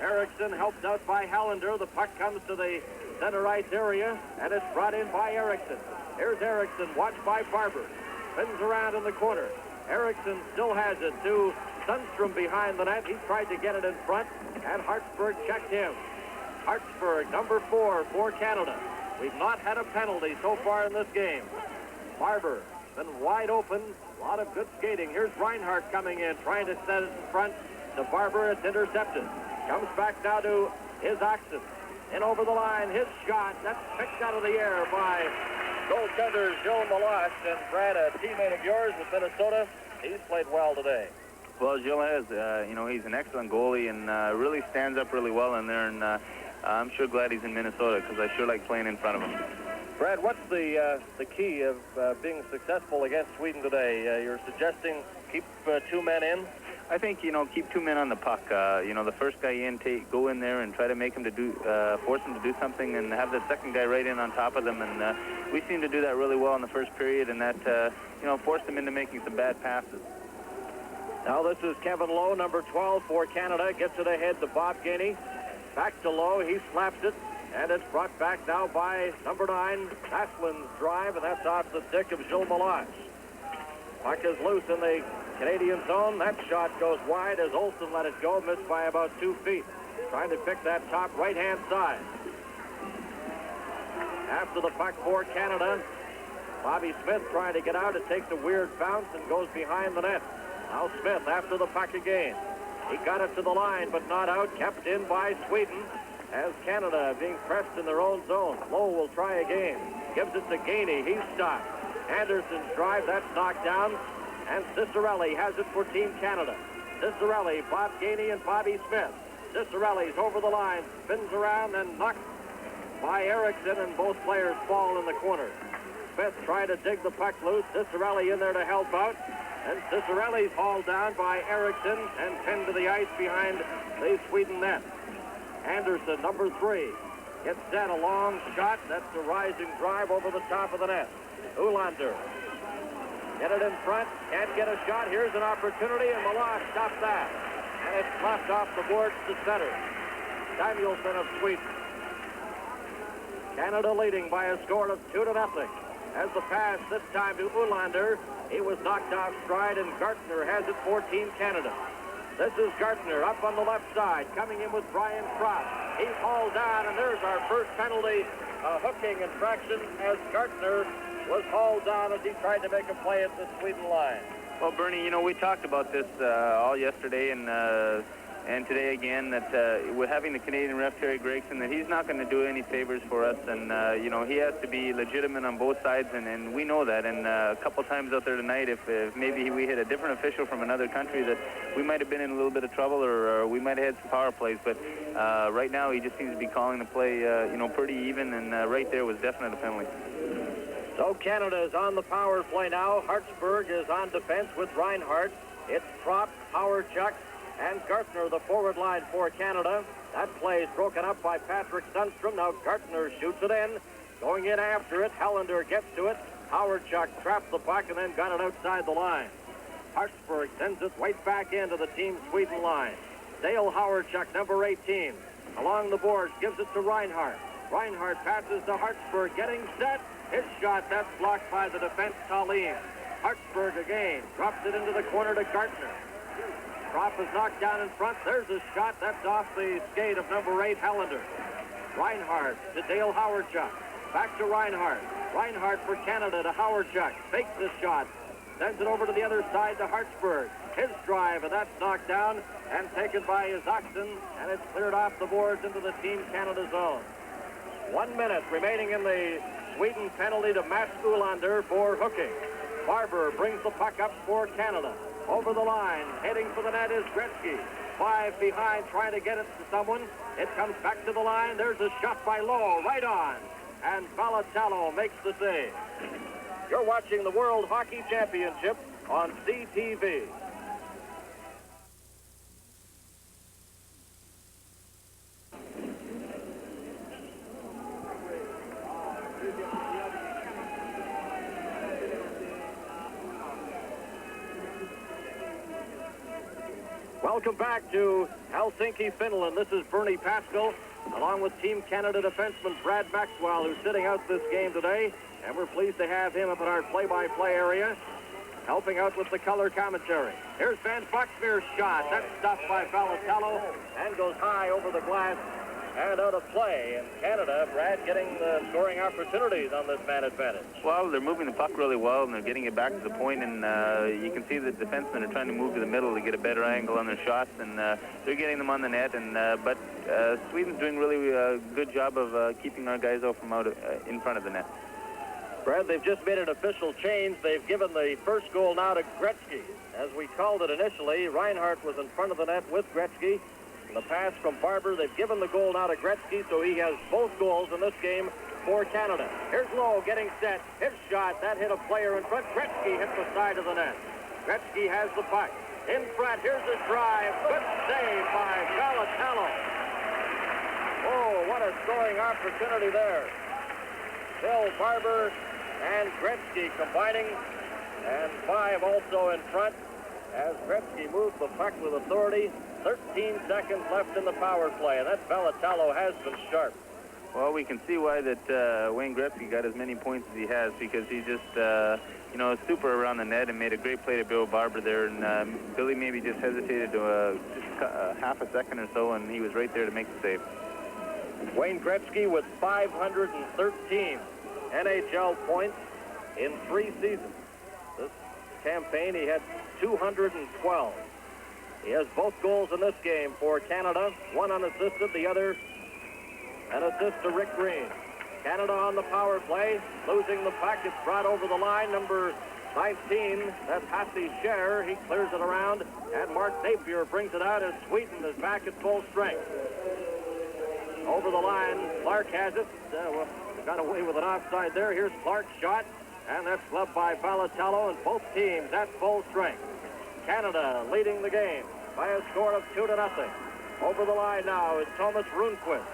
Eriksson helped out by Hallander. The puck comes to the center ice area, and it's brought in by Eriksson. Here's Eriksson, watched by Barber. Spins around in the corner. Eriksson still has it to Sundstrom behind the net. He tried to get it in front, and Hartsburg checked him. Hartsburg, number 4 for Canada. We've not had a penalty so far in this game. Barber been wide open. A lot of good skating. Here's Reinhart coming in, trying to set it in front to Barber. It's intercepted. Comes back now to his Oxen. In over the line, his shot. That's picked out of the air by goaltender Gilles Meloche. And Brad, a teammate of yours with Minnesota, he's played well today. Well, Gilles has, he's an excellent goalie and really stands up really well in there. And I'm sure glad he's in Minnesota because I sure like playing in front of him. Brad, what's the key of being successful against Sweden today? You're suggesting keep 2 men in? I think, keep 2 men on the puck. The first guy in, go in there and try to make him force him to do something and have the second guy right in on top of them. And we seem to do that really well in the first period, and that, forced them into making some bad passes. Now this is Kevin Lowe, number 12 for Canada. Gets it ahead to Bob Gainey. Back to Lowe. He slaps it. And it's brought back now by number 9, Aslin's drive, and that's off the stick of Gilles Meloche. Puck is loose in the Canadian zone. That shot goes wide as Olsen let it go, missed by about 2 feet. Trying to pick that top right-hand side. After the puck for Canada, Bobby Smith trying to get out. It takes a weird bounce and goes behind the net. Now Smith after the puck again. He got it to the line, but not out. Kept in by Sweden. As Canada being pressed in their own zone. Lowe will try again. Gives it to Gainey. He's stopped. Anderson's drive. That's knocked down. And Ciccarelli has it for Team Canada. Ciccarelli, Bob Gainey, and Bobby Smith. Ciccarelli's over the line. Spins around and knocked by Eriksson, and both players fall in the corner. Smith trying to dig the puck loose. Ciccarelli in there to help out. And Ciccarelli's hauled down by Eriksson and pinned to the ice behind the Sweden net. Anderson, number 3, gets set a long shot. That's a rising drive over the top of the net. Ulander. Get it in front. Can't get a shot. Here's an opportunity, and Meloche stops that. And it's tossed off the boards to center. Samuelsson of Sweden. Canada leading by a score of 2-0. As the pass this time to Ulander. He was knocked off stride, and Gartner has it for Team Canada. This is Gartner up on the left side, coming in with Brian Propp. He's hauled down, and there's our first penalty, a hooking infraction, as Gartner was hauled down as he tried to make a play at the Sweden line. Well, Bernie, we talked about this all yesterday and today again, that we're having the Canadian ref, Terry Gregson, that he's not going to do any favors for us, and, he has to be legitimate on both sides, and we know that. And a couple times out there tonight, if maybe we had a different official from another country, that we might have been in a little bit of trouble, or we might have had some power plays. But right now, he just seems to be calling the play, pretty even, and right there was definitely a penalty. So Canada is on the power play now. Hartsburg is on defense with Reinhart. It's Propp, Hawerchuk, and Gartner, the forward line for Canada. That play is broken up by Patrick Sundstrom. Now Gartner shoots it in. Going in after it, Hallander gets to it. Hawerchuk trapped the puck and then got it outside the line. Hartsburg sends it right back into the Team Sweden line. Dale Hawerchuk, number 18, along the boards, gives it to Reinhart. Reinhart passes to Hartsburg, getting set. His shot, that's blocked by the defense, Tallinn. Hartsburg again, drops it into the corner to Gartner. Propp is knocked down in front. There's a shot. That's off the skate of number 8, Hallander. Reinhart to Dale Hawerchuk. Back to Reinhart. Reinhart for Canada to Hawerchuk. Fakes the shot. Sends it over to the other side to Hartsburg. His drive, and that's knocked down and taken by his Oxen, and it's cleared off the boards into the Team Canada zone. 1 minute remaining in the Sweden penalty to Mats Ulander for hooking. Barber brings the puck up for Canada. Over the line, heading for the net is Gretzky. Vaive behind, trying to get it to someone. It comes back to the line. There's a shot by Lowe, right on. And Vaive makes the save. You're watching the World Hockey Championship on CTV. Welcome back to Helsinki, Finland. This is Bernie Pascal, along with Team Canada defenseman Brad Maxwell, who's sitting out this game today. And we're pleased to have him up in our play-by-play area, helping out with the color commentary. Here's Van Boxmeer's shot. That's stopped by Vaive and goes high over the glass and out of play. And Canada, Brad, getting the scoring opportunities on this man advantage. Well, they're moving the puck really well, and they're getting it back to the point, and you can see the defensemen are trying to move to the middle to get a better angle on their shots, and they're getting them on the net. And but Sweden's doing really a good job of keeping our guys out from out in front of the net. Brad, they've just made an official change. They've given the first goal now to Gretzky. As we called it initially, Reinhart was in front of the net with Gretzky. The pass from Barber, they've given the goal now to Gretzky, so he has both goals in this game for Canada. Here's Lowe getting set. His shot, that hit a player in front. Gretzky hit the side of the net. Gretzky has the puck. In front, here's a drive. Good save by Vaive. Oh, what a scoring opportunity there. Bill Barber and Gretzky combining, and Vaive also in front as Gretzky moves the puck with authority. 13 seconds left in the power play, and that Vaive has been sharp. Well, we can see why that Wayne Gretzky got as many points as he has, because he just, you know, super around the net and made a great play to Bill Barber there, and Billy maybe just hesitated to just half a second or so, and he was right there to make the save. Wayne Gretzky with 513 NHL points in 3 seasons. This campaign, he had 212. He has both goals in this game for Canada, one unassisted, the other an assist to Rick Green. Canada on the power play, losing the puck. It's brought over the line, number 19, that's Hasse Scherer. He clears it around, and Mark Napier brings it out as Sweden is back at full strength. Over the line, Clarke has it. Well, got away with an offside there. Here's Clarke's shot, and that's gloved by Vaive, and both teams at full strength. Canada leading the game by a score of 2-0. Over the line now is Thomas Rundqvist.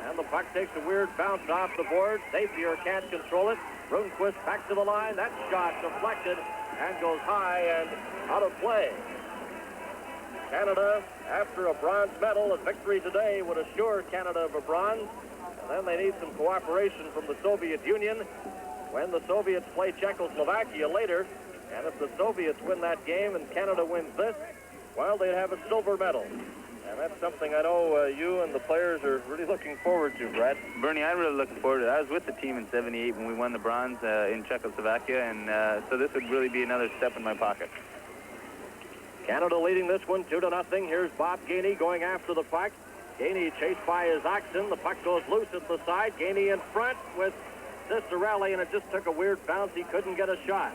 And the puck takes a weird bounce off the board. Napier can't control it. Rundqvist back to the line. That shot deflected and goes high and out of play. Canada, after a bronze medal, a victory today would assure Canada of a bronze. And then they need some cooperation from the Soviet Union when the Soviets play Czechoslovakia later. And if the Soviets win that game and Canada wins this, well, they'd have a silver medal. And that's something I know you and the players are really looking forward to, Brad. Bernie, I'm really looking forward to it. I was with the team in '78 when we won the bronze in Czechoslovakia, and so this would really be another step in my pocket. Canada leading this one 2-0. Here's Bob Gainey going after the puck. Gainey chased by his oxen. The puck goes loose at the side. Gainey in front with Ciccarelli, and it just took a weird bounce. He couldn't get a shot.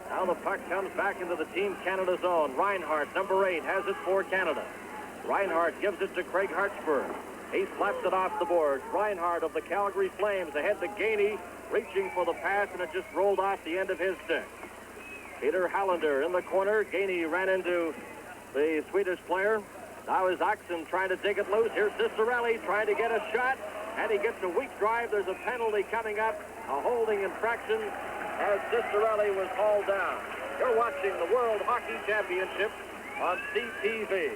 Now the puck comes back into the Team Canada zone. Reinhart, number 8, has it for Canada. Reinhart gives it to Craig Hartsburg. He slaps it off the board. Reinhart of the Calgary Flames ahead to Gainey, reaching for the pass, and it just rolled off the end of his stick. Peter Hallander in the corner. Gainey ran into the Swedish player. Now is Oxen trying to dig it loose. Here's Ciccarelli trying to get a shot, and he gets a weak drive. There's a penalty coming up, a holding infraction, as Ciccarelli was hauled down. You're watching the World Hockey Championship on CTV.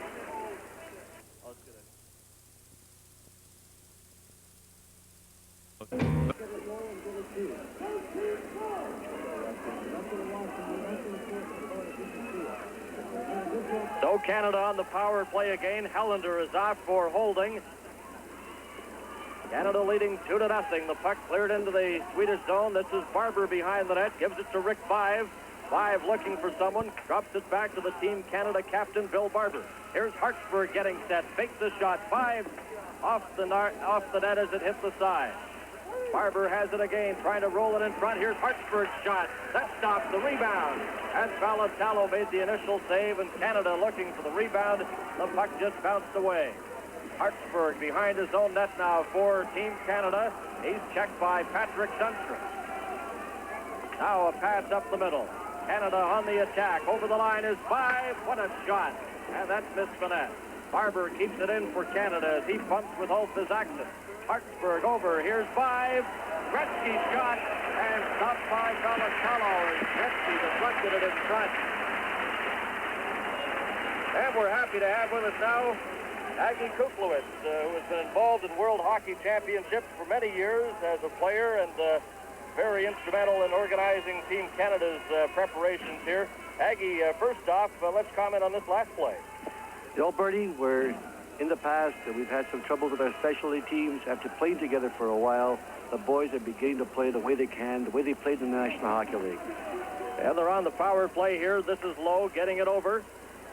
So Canada on the power play again. Hallander is off for holding. Canada leading 2-0. The puck cleared into the Swedish zone. This is Barber behind the net. Gives it to Rick Vaive. Vaive looking for someone. Drops it back to the Team Canada captain, Bill Barber. Here's Hartsburg getting set. Fakes the shot. Vaive off the net as it hit the side. Barber has it again, trying to roll it in front. Here's Hartsburg's shot. That stops the rebound. As Valentalo made the initial save, and Canada looking for the rebound, the puck just bounced away. Hartsburg behind his own net now for Team Canada. He's checked by Patrick Sundstrom. Now a pass up the middle. Canada on the attack. Over the line is Vaive. What a shot. And that's missed the net. Barber keeps it in for Canada as he pumps with Ulf his accent. Hartsburg over. Here's Vaive. Gretzky shot. And stopped by Valentalo as Gretzky deflected it in front. And we're happy to have with us now Aggie Kuklowitz, who has been involved in World Hockey Championships for many years as a player and very instrumental in organizing Team Canada's preparations here. Aggie, first off, let's comment on this last play. You know, Bertie, we're in the past, we've had some trouble with our specialty teams. After playing together for a while, the boys are beginning to play the way they can, the way they played in the National Hockey League. And they're on the power play here. This is Lowe getting it over.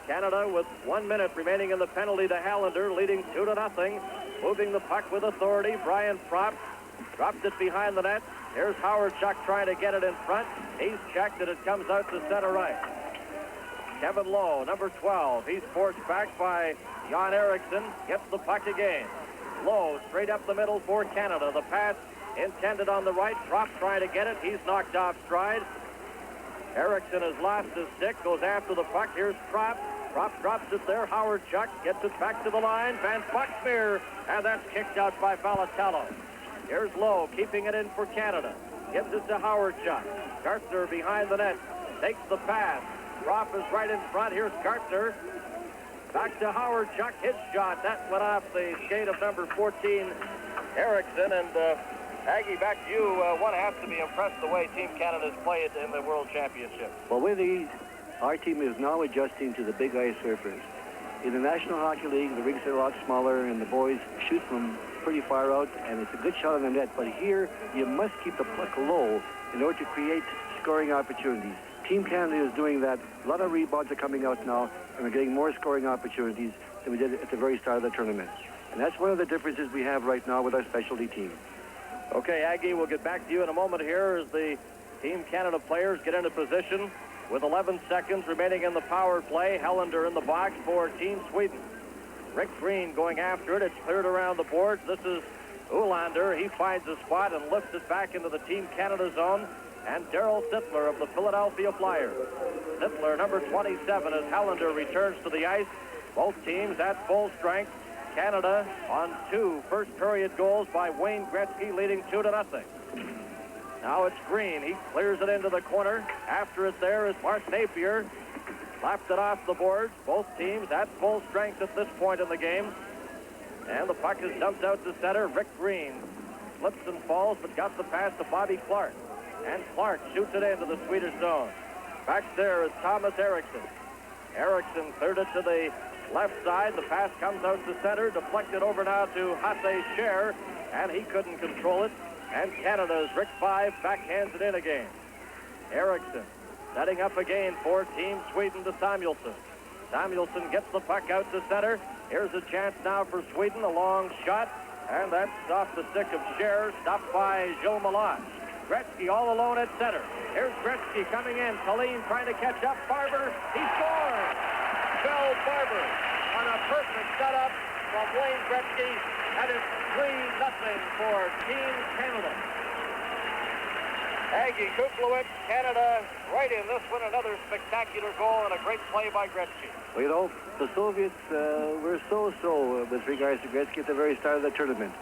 Canada with 1 minute remaining in the penalty to Hallander, leading 2-0. Moving the puck with authority. Brian Propp dropped it behind the net. Here's Hawerchuk trying to get it in front. He's checked and it comes out to center right. Kevin Lowe, number 12. He's forced back by Jan Eriksson. Gets the puck again. Lowe straight up the middle for Canada. The pass intended on the right. Propp trying to get it. He's knocked off stride. Eriksson has lost his stick. Goes after the puck. Here's Propp. Propp drops it there. Hawerchuk gets it back to the line. Van Boxmeer. And that's kicked out by Valentalo. Here's Lowe keeping it in for Canada. Gives it to Hawerchuk. Gartner behind the net. Takes the pass. Propp is right in front. Here's Gartner. Back to Hawerchuk. His shot. That went off the skate of number 14, Eriksson. And Aggie, back to you. One has to be impressed the way Team Canada's played in the World Championship. Well, with these, our team is now adjusting to the big ice surface. In the National Hockey League, the rinks are a lot smaller, and the boys shoot from pretty far out, and it's a good shot on the net. But here, you must keep the puck low in order to create scoring opportunities. Team Canada is doing that. A lot of rebounds are coming out now, and we're getting more scoring opportunities than we did at the very start of the tournament. And that's one of the differences we have right now with our specialty team. Okay, Aggie, we'll get back to you in a moment here as the Team Canada players get into position with 11 seconds remaining in the power play. Hallander in the box for Team Sweden. Rick Green going after it. It's cleared around the boards. This is Olander. He finds a spot and lifts it back into the Team Canada zone. And Darryl Sittler of the Philadelphia Flyers. Sittler, number 27, as Hallander returns to the ice. Both teams at full strength. Canada on 2 first-period goals by Wayne Gretzky, leading 2-0. Now it's Green. He clears it into the corner. After it there is Mark Napier. Slapped it off the boards. Both teams at full strength at this point in the game. And the puck is dumped out to center. Rick Green slips and falls, but got the pass to Bobby Clarke. And Clarke shoots it into the Swedish zone. Back there is Thomas Eriksson. Eriksson cleared it to the left side. The pass comes out to center, deflected over now to Hasse Scher, and he couldn't control it. And Canada's Rick Vaive backhands it in again. Eriksson setting up again for Team Sweden to Samuelsson. Samuelsson gets the puck out to center. Here's a chance now for Sweden, a long shot, and that's off the stick of Scher, stopped by Gilles Meloche. Gretzky all alone at center. Here's Gretzky coming in. Colleen trying to catch up. Barber, he scores! Phil Barber on a perfect setup from Wayne Gretzky, and it's 3-0 for Team Canada. Aggie Kuklowitz, Canada, right in this one, another spectacular goal and a great play by Gretzky. Well, you know, the Soviets were so-so with regards to Gretzky at the very start of the tournament.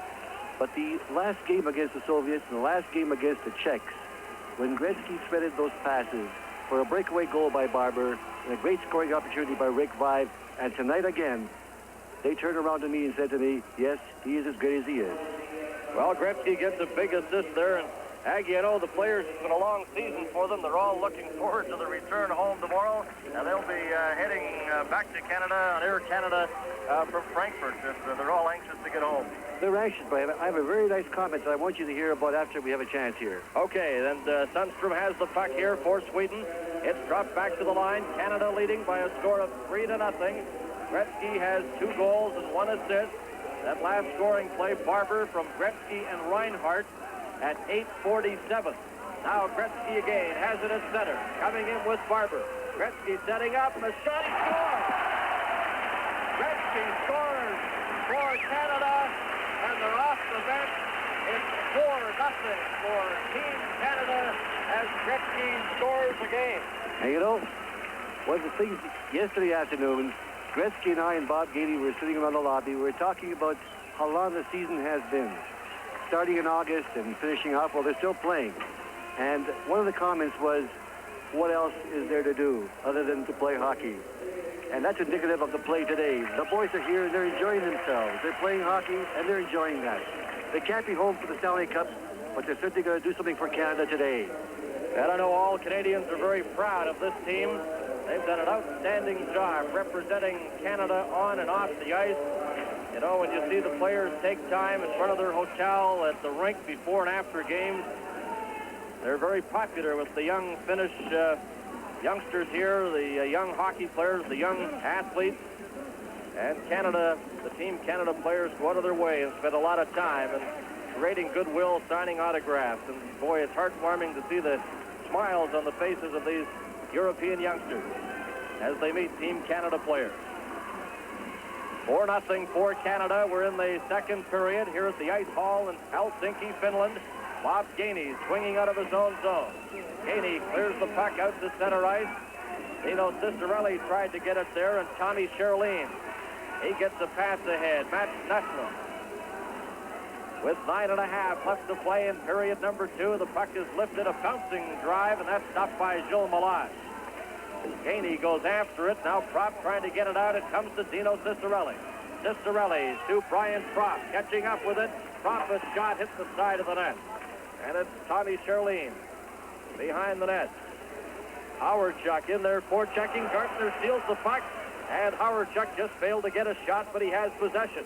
But the last game against the Soviets and the last game against the Czechs, when Gretzky threaded those passes for a breakaway goal by Barber and a great scoring opportunity by Rick Vaive, and tonight again, they turned around to me and said to me, yes, he is as great as he is. Well, Gretzky gets a big assist there, and Aggie, I know the players, it's been a long season for them. They're all looking forward to the return home tomorrow, and they'll be heading back to Canada on Air Canada from Frankfurt. They're all anxious to get home. They're anxious, but I have a very nice comment that I want you to hear about after we have a chance here. Okay, then Sundstrom has the puck here for Sweden. It's dropped back to the line. Canada leading by a score of 3-0. Gretzky has 2 goals and 1 assist. That last scoring play, Barber from Gretzky and Reinhart. at 8:47. Now Gretzky again has it at center. Coming in with Barber. Gretzky setting up. A shot. He scores! Gretzky scores for Canada, and they're off the bench. It's 4-0 for Team Canada as Gretzky scores again. And you know, one of the things yesterday afternoon, Gretzky and I and Bob Gainey were sitting around the lobby. We were talking about how long the season has been. Starting in August and finishing off, well, they're still playing. And one of the comments was, what else is there to do other than to play hockey? And that's indicative of the play today. The boys are here and they're enjoying themselves. They're playing hockey and they're enjoying that. They can't be home for the Stanley Cup, but they're certainly going to do something for Canada today. And I know all Canadians are very proud of this team. They've done an outstanding job representing Canada on and off the ice. You know, when you see the players take time in front of their hotel at the rink before and after games, they're very popular with the young Finnish youngsters here, the young hockey players, the young athletes. And Canada, the Team Canada players go out of their way and spend a lot of time and creating goodwill, signing autographs. And boy, it's heartwarming to see the smiles on the faces of these European youngsters as they meet Team Canada players. 4-0 for Canada. We're in the second period here at the Ice Hall in Helsinki, Finland. Bob Gainey swinging out of his own zone. Gainey clears the puck out to center ice. Dino Ciccarelli tried to get it there, and Tommy Sherlin, he gets a pass ahead. Matt Nestlin. With 9.5 left to play in period number 2, the puck is lifted, a bouncing drive, and that's stopped by Gilles Meloche. Gainey goes after it. Now Propp trying to get it out. It comes to Dino Ciccarelli. Ciccarelli to Brian Propp, catching up with it. Propp's shot hits the side of the net. And it's Tommy Sherlin behind the net. Hawerchuk in there for checking. Gartner steals the puck, and Hawerchuk just failed to get a shot, but he has possession.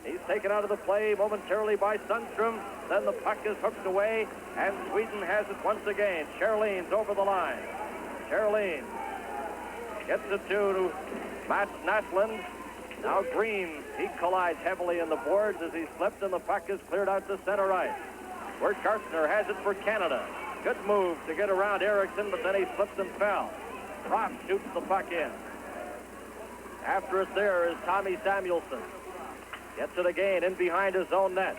He's taken out of the play momentarily by Sundstrom. Then the puck is hooked away, and Sweden has it once again. Sherlin's over the line. Sherlin gets it to Matt Naslund. Now Green, he collides heavily in the boards as he slipped, and the puck is cleared out to center ice, where Gartner has it for Canada. Good move to get around Eriksson, but then he slipped and fell. Propp shoots the puck in. After it there is Tommy Samuelsson. Gets it again in behind his own net.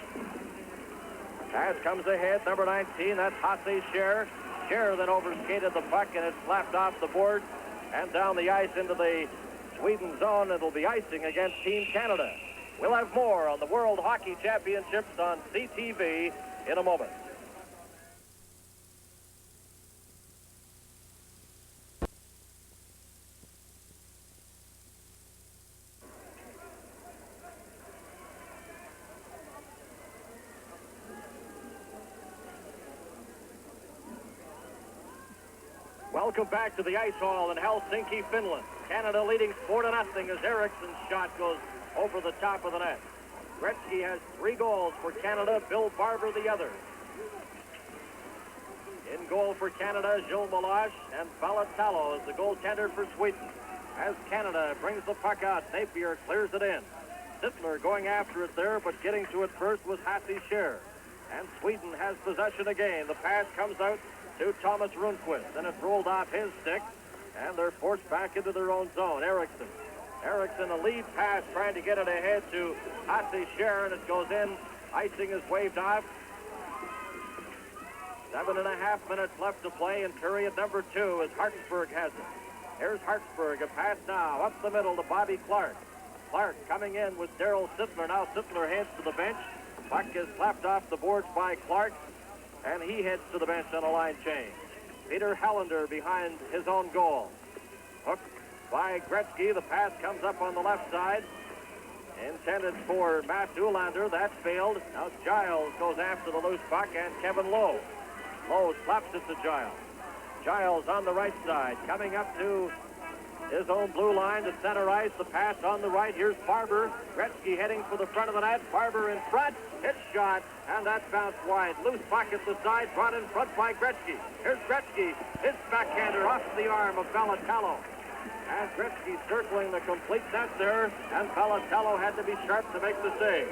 Pass comes ahead, number 19, that's Hasse Scher. Scher then overskated the puck, and it slapped off the board and down the ice into the Sweden zone. It'll be icing against Team Canada. We'll have more on the World Hockey Championships on CTV in a moment. Welcome back to the Ice Hall in Helsinki, Finland. Canada leading 4-0 as Eriksson's shot goes over the top of the net. Gretzky has 3 goals for Canada, Bill Barber the other. In goal for Canada, Gilles Meloche, and Balatalo is the goaltender for Sweden. As Canada brings the puck out, Napier clears it in. Sittler going after it there, but getting to it first was Hasse Scher. And Sweden has possession again. The pass comes out to Thomas Rundqvist, and it's rolled off his stick, and they're forced back into their own zone. Eriksson, a lead pass trying to get it ahead to Hasse Scher, and it goes in. Icing is waved off. 7.5 minutes left to play in period number 2 as Hartsburg has it. Here's Hartsburg, a pass now up the middle to Bobby Clarke. Clarke coming in with Darryl Sittler. Now Sittler heads to the bench. Puck is slapped off the boards by Clarke, and he heads to the bench on a line change. Peter Hallander behind his own goal. Hooked by Gretzky. The pass comes up on the left side. Intended for Matt Ulander. That's failed. Now Giles goes after the loose puck, and Kevin Lowe. Lowe slaps it to Giles. Giles on the right side, coming up to his own blue line to center ice. The pass on the right. Here's Barber. Gretzky heading for the front of the net. Barber in front. Hit shot, and that's bounced wide. Loose puck at the side, brought in front by Gretzky. Here's Gretzky. His backhander off the arm of Balatalo. And Gretzky circling the complete net there, and Balatalo had to be sharp to make the save.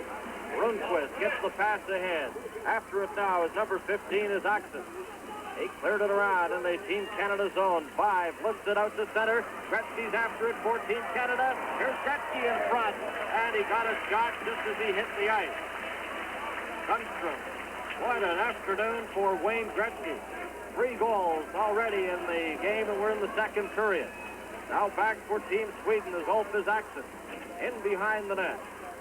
Rundqvist gets the pass ahead. After it now is number 15 is Oxen. He cleared it around in the Team Canada zone. Vaive lifts it out to center. Gretzky's after it for Team Canada. Here's Gretzky in front, and he got a shot just as he hit the ice. Johnston. What an afternoon for Wayne Gretzky. 3 goals already in the game, and we're in the second period. Now back for Team Sweden as Ulf is Axel. In behind the net.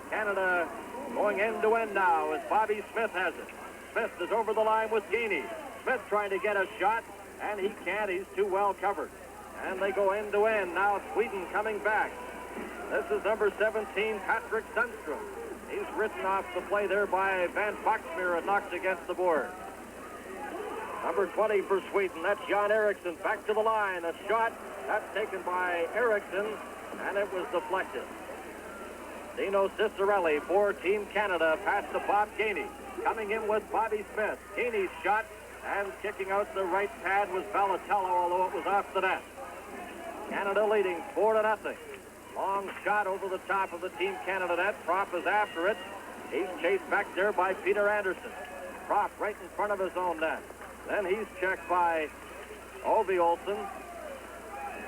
Canada going end to end now as Bobby Smith has it. Smith is over the line with Gainey. Smith trying to get a shot, and he can't. He's too well covered. And they go end to end. Now Sweden coming back. This is number 17, Patrick Sundstrom. He's written off the play there by Van Boxmeer and knocked against the board. Number 20 for Sweden, that's Jan Eriksson. Back to the line, a shot. That's taken by Eriksson, and it was deflected. Dino Ciccarelli for Team Canada, past to Bob Gainey. Coming in with Bobby Smith. Gainey's shot, and kicking out the right pad was Valatello, although it was off the net. Canada leading 4-0. Long shot over the top of the Team Canada net. Propp is after it. He's chased back there by Peter Anderson. Propp right in front of his own net. Then he's checked by Ovi Olsen,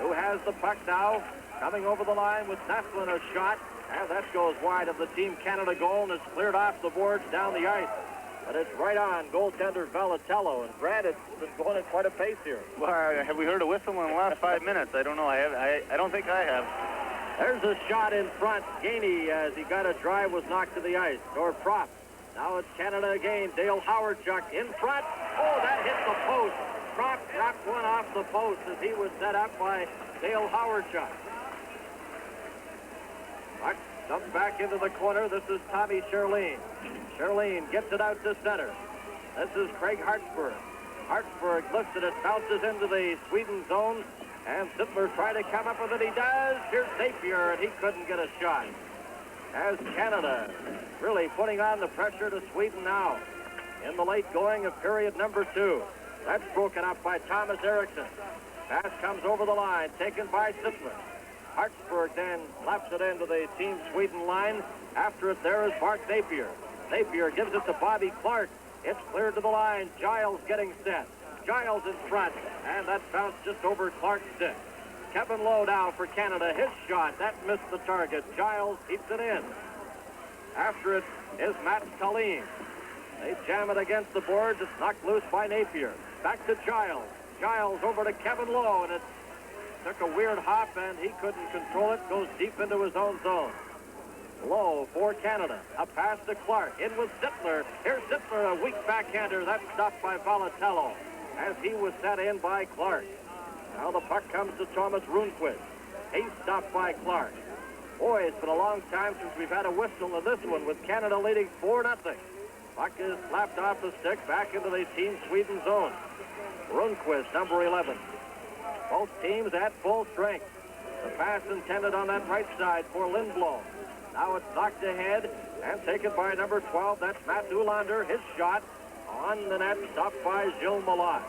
who has the puck now. Coming over the line with Neslin, a shot. And that goes wide of the Team Canada goal, and it's cleared off the boards down the ice. But it's right on goaltender Valatello, and Brad, it's been going at quite a pace here. Well, have we heard a whistle in the last 5 minutes? I don't know. I don't think I have. There's a shot in front. Gainey, as he got a drive, was knocked to the ice. Or Propp. Now it's Canada again. Dale Hawerchuk in front. Oh, that hit the post. Propp dropped one off the post as he was set up by Dale Hawerchuk. Puck dumped back into the corner. This is Tommy Sherline. Sherline gets it out to center. This is Craig Hartsburg. Hartsburg lifts it. It bounces into the Sweden zone. And Sittler tried to come up with it. He does. Here's Napier, and he couldn't get a shot. As Canada really putting on the pressure to Sweden now in the late going of period number 2. That's broken up by Thomas Eriksson. Pass comes over the line, taken by Sittler. Hartsburg then slaps it into the Team Sweden line. After it there is Mark Napier. Napier gives it to Bobby Clarke. It's cleared to the line. Giles getting set. Giles in front, and that bounced just over Clarke's stick. Kevin Lowe now for Canada. His shot, that missed the target. Giles keeps it in. After it is Matt Colleen. They jam it against the boards. It's knocked loose by Napier. Back to Giles. Giles over to Kevin Lowe, and it took a weird hop, and he couldn't control it. Goes deep into his own zone. Lowe for Canada. A pass to Clarke. In with Sittler. Here's Sittler, a weak backhander. That's stopped by Valatello as he was set in by Clarke. Now the puck comes to Thomas Rundqvist. He's stopped by Clarke. Boy, it's been a long time since we've had a whistle in this one with Canada leading 4-0. Puck is slapped off the stick back into the Team Sweden zone. Rundqvist, number 11. Both teams at full strength. The pass intended on that right side for Lindblom. Now it's knocked ahead and taken by number 12. That's Matt Nylander. His shot on the net, stopped by Gilles Meloche.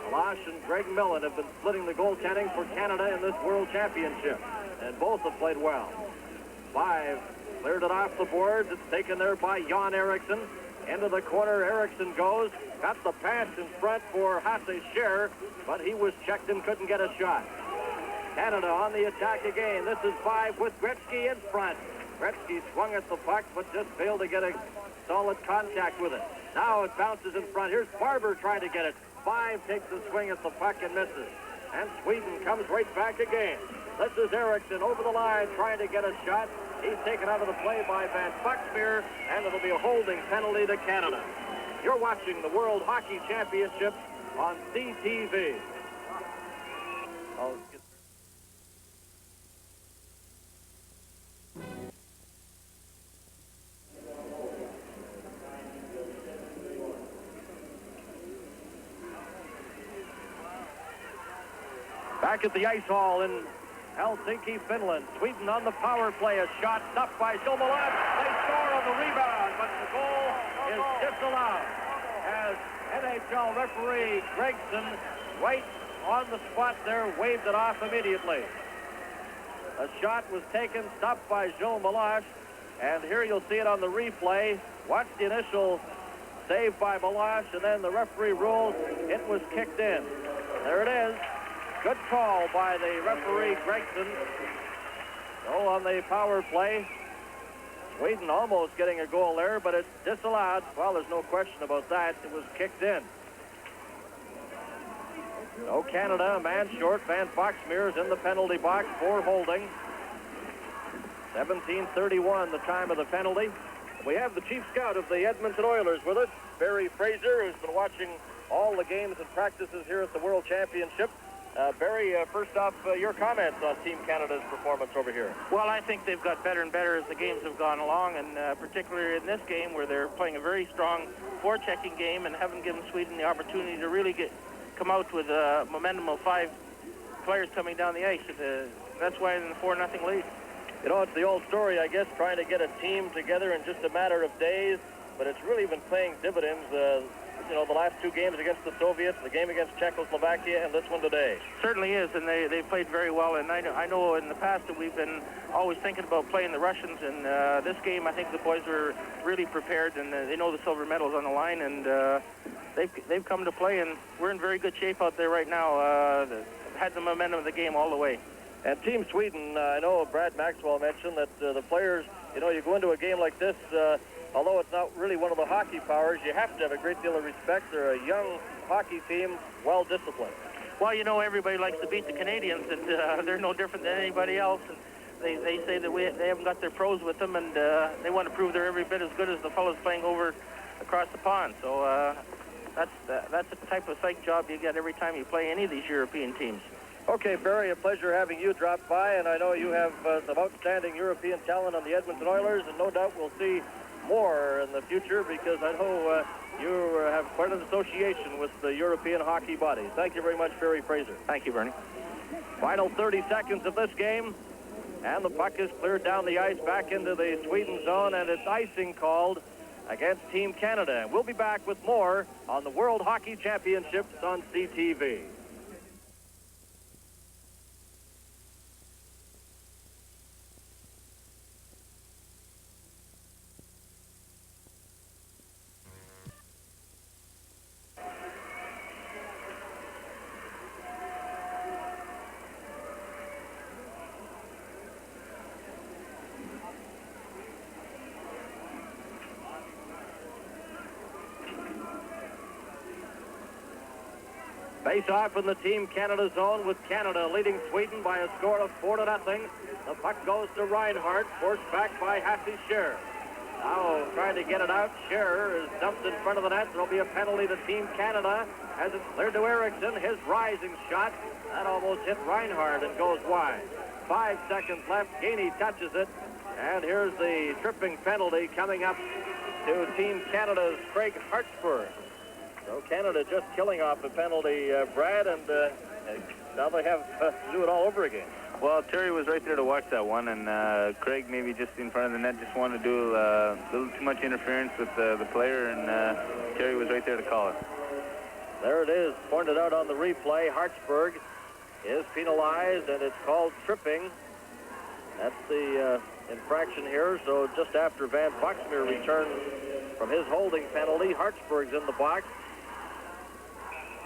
Meloche and Greg Millen have been splitting the goaltending for Canada in this World Championship, and both have played well. Vaive cleared it off the boards. It's taken there by Jan Eriksson. Into the corner, Eriksson goes. Got the pass in front for Hasse Scherer, but he was checked and couldn't get a shot. Canada on the attack again. This is Vaive with Gretzky in front. Gretzky swung at the puck, but just failed to get a solid contact with it. Now it bounces in front. Here's Barber trying to get it. Vaive takes a swing at the puck and misses. And Sweden comes right back again. This is Eriksson over the line trying to get a shot. He's taken out of the play by Van Boxmeer, and it'll be a holding penalty to Canada. You're watching the World Hockey Championship on CTV. Back at the ice hall in Helsinki, Finland. Sweden on the power play. A shot stopped by Gilles. They score on the rebound, but the goal is disallowed as NHL referee Gregson, right on the spot there, waved it off immediately. A shot was taken, stopped by Gilles Meloche, and here you'll see it on the replay. Watch the initial save by Meloche, and then the referee rules it was kicked in. There it is. Good call by the referee, Gregson. Goal on the power play. Sweden almost getting a goal there, but it's disallowed. Well, there's no question about that. It was kicked in. So Canada, a man short. Van Boxmeer is in the penalty box for holding. 17:31, the time of the penalty. We have the chief scout of the Edmonton Oilers with us, Barry Fraser, who's been watching all the games and practices here at the World Championship. Barry, first off, your comments on Team Canada's performance over here. Well, I think they've got better and better as the games have gone along, and particularly in this game where they're playing a very strong forechecking game and haven't given Sweden the opportunity to really come out with a momentum of 5 players coming down the ice. That's why in the 4-0 lead. You know, it's the old story, I guess, trying to get a team together in just a matter of days, but it's really been paying dividends. You know, the last 2 games against the Soviets, the game against Czechoslovakia, and this one today. Certainly is, and they played very well. And I know in the past that we've been always thinking about playing the Russians. And this game, I think the boys were really prepared, and they know the silver medal's on the line, and they've come to play, and we're in very good shape out there right now. Had the momentum of the game all the way. And Team Sweden, I know Brad Maxwell mentioned that the players, you know, you go into a game like this, although it's not really one of the hockey powers, you have to have a great deal of respect. They're a young hockey team, well-disciplined. Well, you know, everybody likes to beat the Canadians, and they're no different than anybody else. And they say that they haven't got their pros with them, and they want to prove they're every bit as good as the fellows playing over across the pond. So that's the type of psych job you get every time you play any of these European teams. Okay, Barry, a pleasure having you drop by, and I know you have some outstanding European talent on the Edmonton Oilers, and no doubt we'll see more in the future because I know you have quite an association with the European hockey bodies. Thank you very much, Barry Fraser. Thank you, Bernie. Final 30 seconds of this game, and the puck is cleared down the ice back into the Sweden zone, and it's icing called against Team Canada. We'll be back with more on the World Hockey Championships on CTV. Face-off in the Team Canada zone with Canada leading Sweden by a score of 4-0. The puck goes to Reinhart, forced back by Hawerchuk. Now trying to get it out. Scherer is dumped in front of the net. There'll be a penalty to Team Canada as it's cleared to Eriksson. His rising shot, that almost hit Reinhart and goes wide. 5 seconds left. Gainey touches it. And here's the tripping penalty coming up to Team Canada's Craig Hartsburg. So Canada just killing off the penalty, Brad, and now they have to do it all over again. Well, Terry was right there to watch that one, and Craig maybe just in front of the net just wanted to do a little too much interference with the player, and Terry was right there to call it. There it is, pointed out on the replay. Hartsburg is penalized, and it's called tripping. That's the infraction here. So just after Van Boxmeer returns from his holding penalty, Hartsburg's in the box.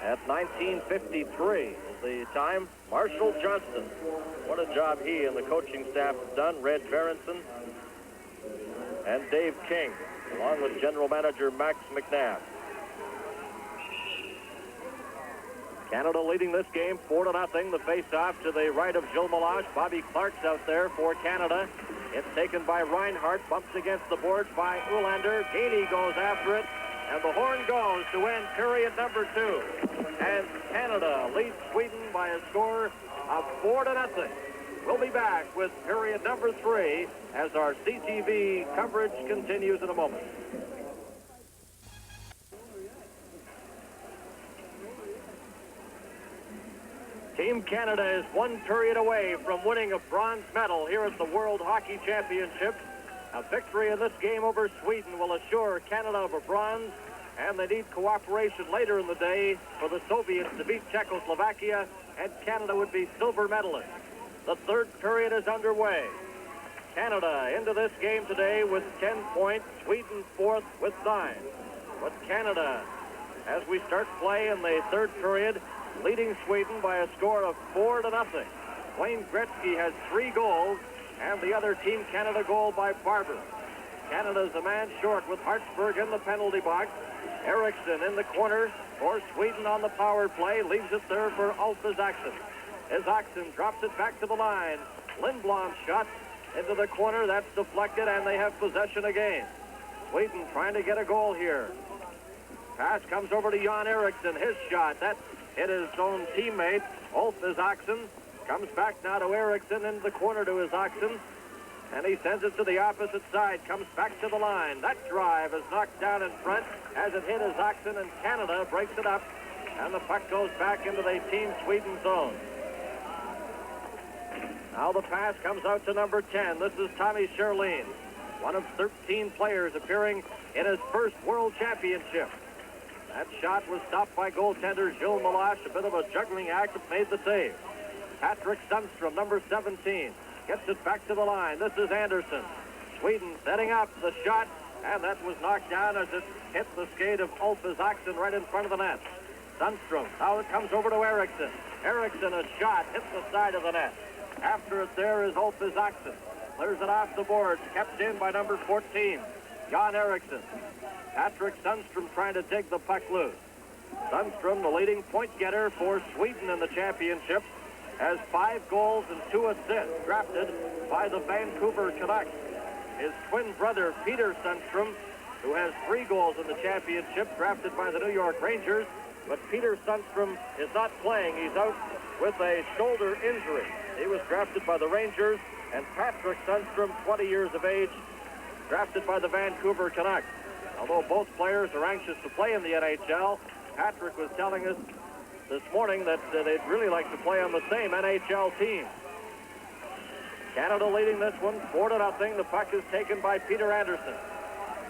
At 19:53 is the time. Marshall Johnston. What a job he and the coaching staff have done. Red Berenson and Dave King, along with general manager Max McNabb. Canada leading this game 4-0. The face-off to the right of Gilles Meloche. Bobby Clarke's out there for Canada. It's taken by Reinhart. Bumps against the boards by Uhlander. Gainey goes after it. And the horn goes to end period number 2. And Canada leads Sweden by a score of 4-0. We'll be back with period number 3 as our CTV coverage continues in a moment. Team Canada is 1 period away from winning a bronze medal here at the World Hockey Championships. A victory in this game over Sweden will assure Canada of a bronze, and they need cooperation later in the day for the Soviets to beat Czechoslovakia, and Canada would be silver medalists. The 3rd period is underway. Canada into this game today with 10 points, Sweden 4th with 9. But Canada, as we start play in the third period, leading Sweden by a score of 4-0. Wayne Gretzky has 3 goals, and the other Team Canada goal by Barber. Canada's a man short with Hartsburg in the penalty box. Eriksson in the corner for Sweden on the power play. Leaves it there for Ulf Isaksson. Isaksson drops it back to the line. Lindblom's shot into the corner. That's deflected, and they have possession again. Sweden trying to get a goal here. Pass comes over to Jan Eriksson. His shot. That hit his own teammate, Ulf Isaksson. Comes back now to Eriksson into the corner to Isaksson. And he sends it to the opposite side. Comes back to the line. That drive is knocked down in front as it hit Isaksson, and Canada breaks it up. And the puck goes back into the Team Sweden zone. Now the pass comes out to number 10. This is Tommy Sherlin, one of 13 players appearing in his first World Championship. That shot was stopped by goaltender Gilles Meloche. A bit of a juggling act, but made the save. Patrick Sundstrom, number 17, gets it back to the line. This is Anderson. Sweden setting up the shot, and that was knocked down as it hit the skate of Ulf Isaksson right in front of the net. Sundstrom, now it comes over to Eriksson. Eriksson, a shot, hits the side of the net. After it there is Ulf Isaksson. Clears it off the boards, kept in by number 14, Jan Eriksson. Patrick Sundstrom trying to take the puck loose. Sundstrom, the leading point getter for Sweden in the championship, has 5 goals and 2 assists, drafted by the Vancouver Canucks. His twin brother, Peter Sundstrom, who has 3 goals in the championship, drafted by the New York Rangers. But Peter Sundstrom is not playing. He's out with a shoulder injury. He was drafted by the Rangers. And Patrick Sundstrom, 20 years of age, drafted by the Vancouver Canucks. Although both players are anxious to play in the NHL, Patrick was telling us this morning that they'd really like to play on the same NHL team. Canada leading this one 4-0. The puck is taken by Peter Anderson.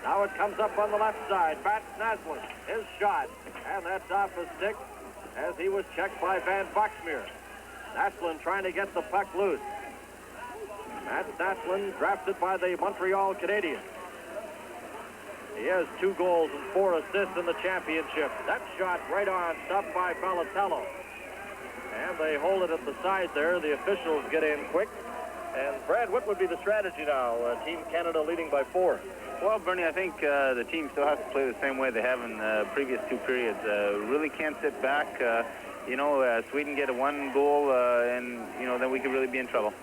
Now it comes up on the left side. Matt Naslund, his shot, and that's off a stick as he was checked by Van Boxmeer. Naslund trying to get the puck loose. Matt Naslund, drafted by the Montreal Canadiens. He has 2 goals and 4 assists in the championship. That shot right on, stopped by Balatello. And they hold it at the side there. The officials get in quick. And Brad, what would be the strategy now? Team Canada leading by 4. Well, Bernie, I think the team still has to play the same way they have in the previous 2 periods. Really can't sit back. Sweden get a 1 goal, and, then we could really be in trouble.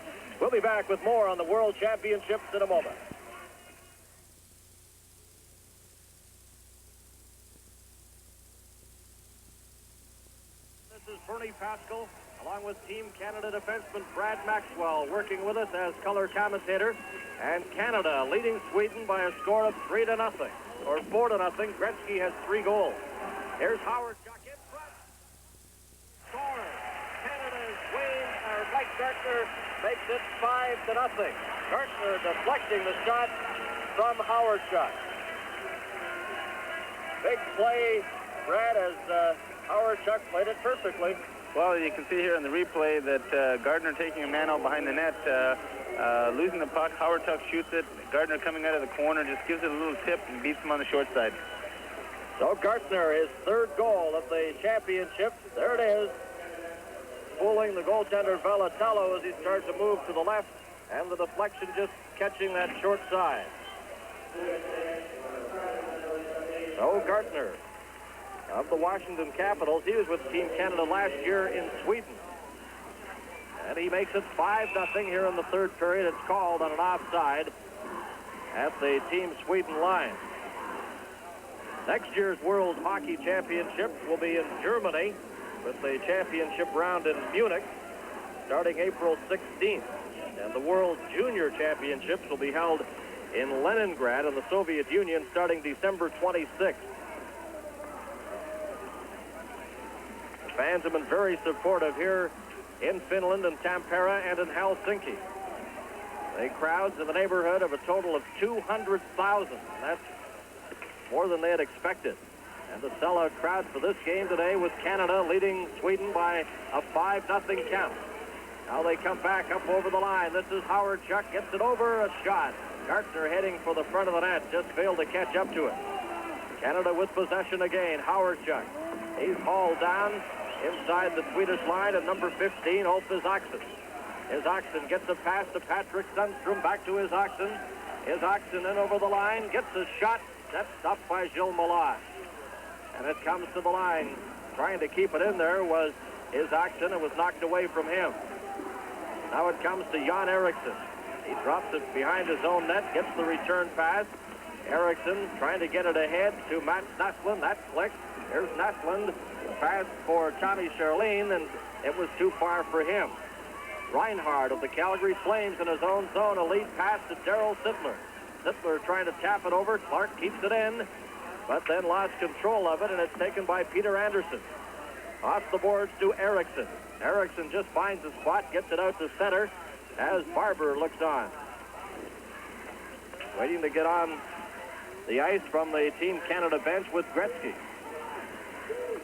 We'll be back with more on the World Championships in a moment. This is Bernie Pascal, along with Team Canada defenseman Brad Maxwell, working with us as color commentator. And Canada leading Sweden by a score of 3-0, or 4-0. Gretzky has 3 goals. Here's Hawerchuk in front. Score. Canada's Mike Gartner makes it 5-0. Gartner deflecting the shot from Hawerchuk. Big play, Brad, as Hawerchuk played it perfectly. Well, you can see here in the replay that Gartner taking a man out behind the net, losing the puck. Hawerchuk shoots it. Gartner coming out of the corner just gives it a little tip and beats him on the short side. So Gartner, his 3rd goal of the championship. There it is. Fooling the goaltender Balatello as he starts to move to the left, and the deflection just catching that short side. So Gartner of the Washington Capitals, he was with Team Canada last year in Sweden. And he makes it 5-0 here in the 3rd period. It's called on an offside at the Team Sweden line. Next year's World Hockey Championships will be in Germany, with the championship round in Munich starting April 16th. And the World Junior Championships will be held in Leningrad in the Soviet Union starting December 26th. The fans have been very supportive here in Finland and Tampere and in Helsinki. The crowds in the neighborhood of a total of 200,000. That's more than they had expected. And the sellout crowd for this game today with Canada leading Sweden by a 5-0 count. Now they come back up over the line. This is Hawerchuk, gets it over, a shot. Gartner heading for the front of the net, just failed to catch up to it. Canada with possession again. Hawerchuk. He's hauled down inside the Swedish line, and number 15, Ulf Isaksson. Isaksson gets a pass to Patrick Sundstrom, back to Isaksson. Isaksson in over the line, gets a shot. That's stopped by Gilles Meloche. And it comes to the line. Trying to keep it in there was Isaksson. It was knocked away from him. Now it comes to Jan Eriksson. He drops it behind his own net, gets the return pass. Eriksson trying to get it ahead to Matt Naslund. That flicks. Here's Naslund. Pass for Tommy Charlene, and it was too far for him. Reinhart of the Calgary Flames in his own zone. A lead pass to Darryl Sittler. Sittler trying to tap it over. Clarke keeps it in, but then lost control of it, and it's taken by Peter Anderson. Off the boards to Eriksson. Eriksson just finds a spot, gets it out to center as Barber looks on. Waiting to get on the ice from the Team Canada bench with Gretzky.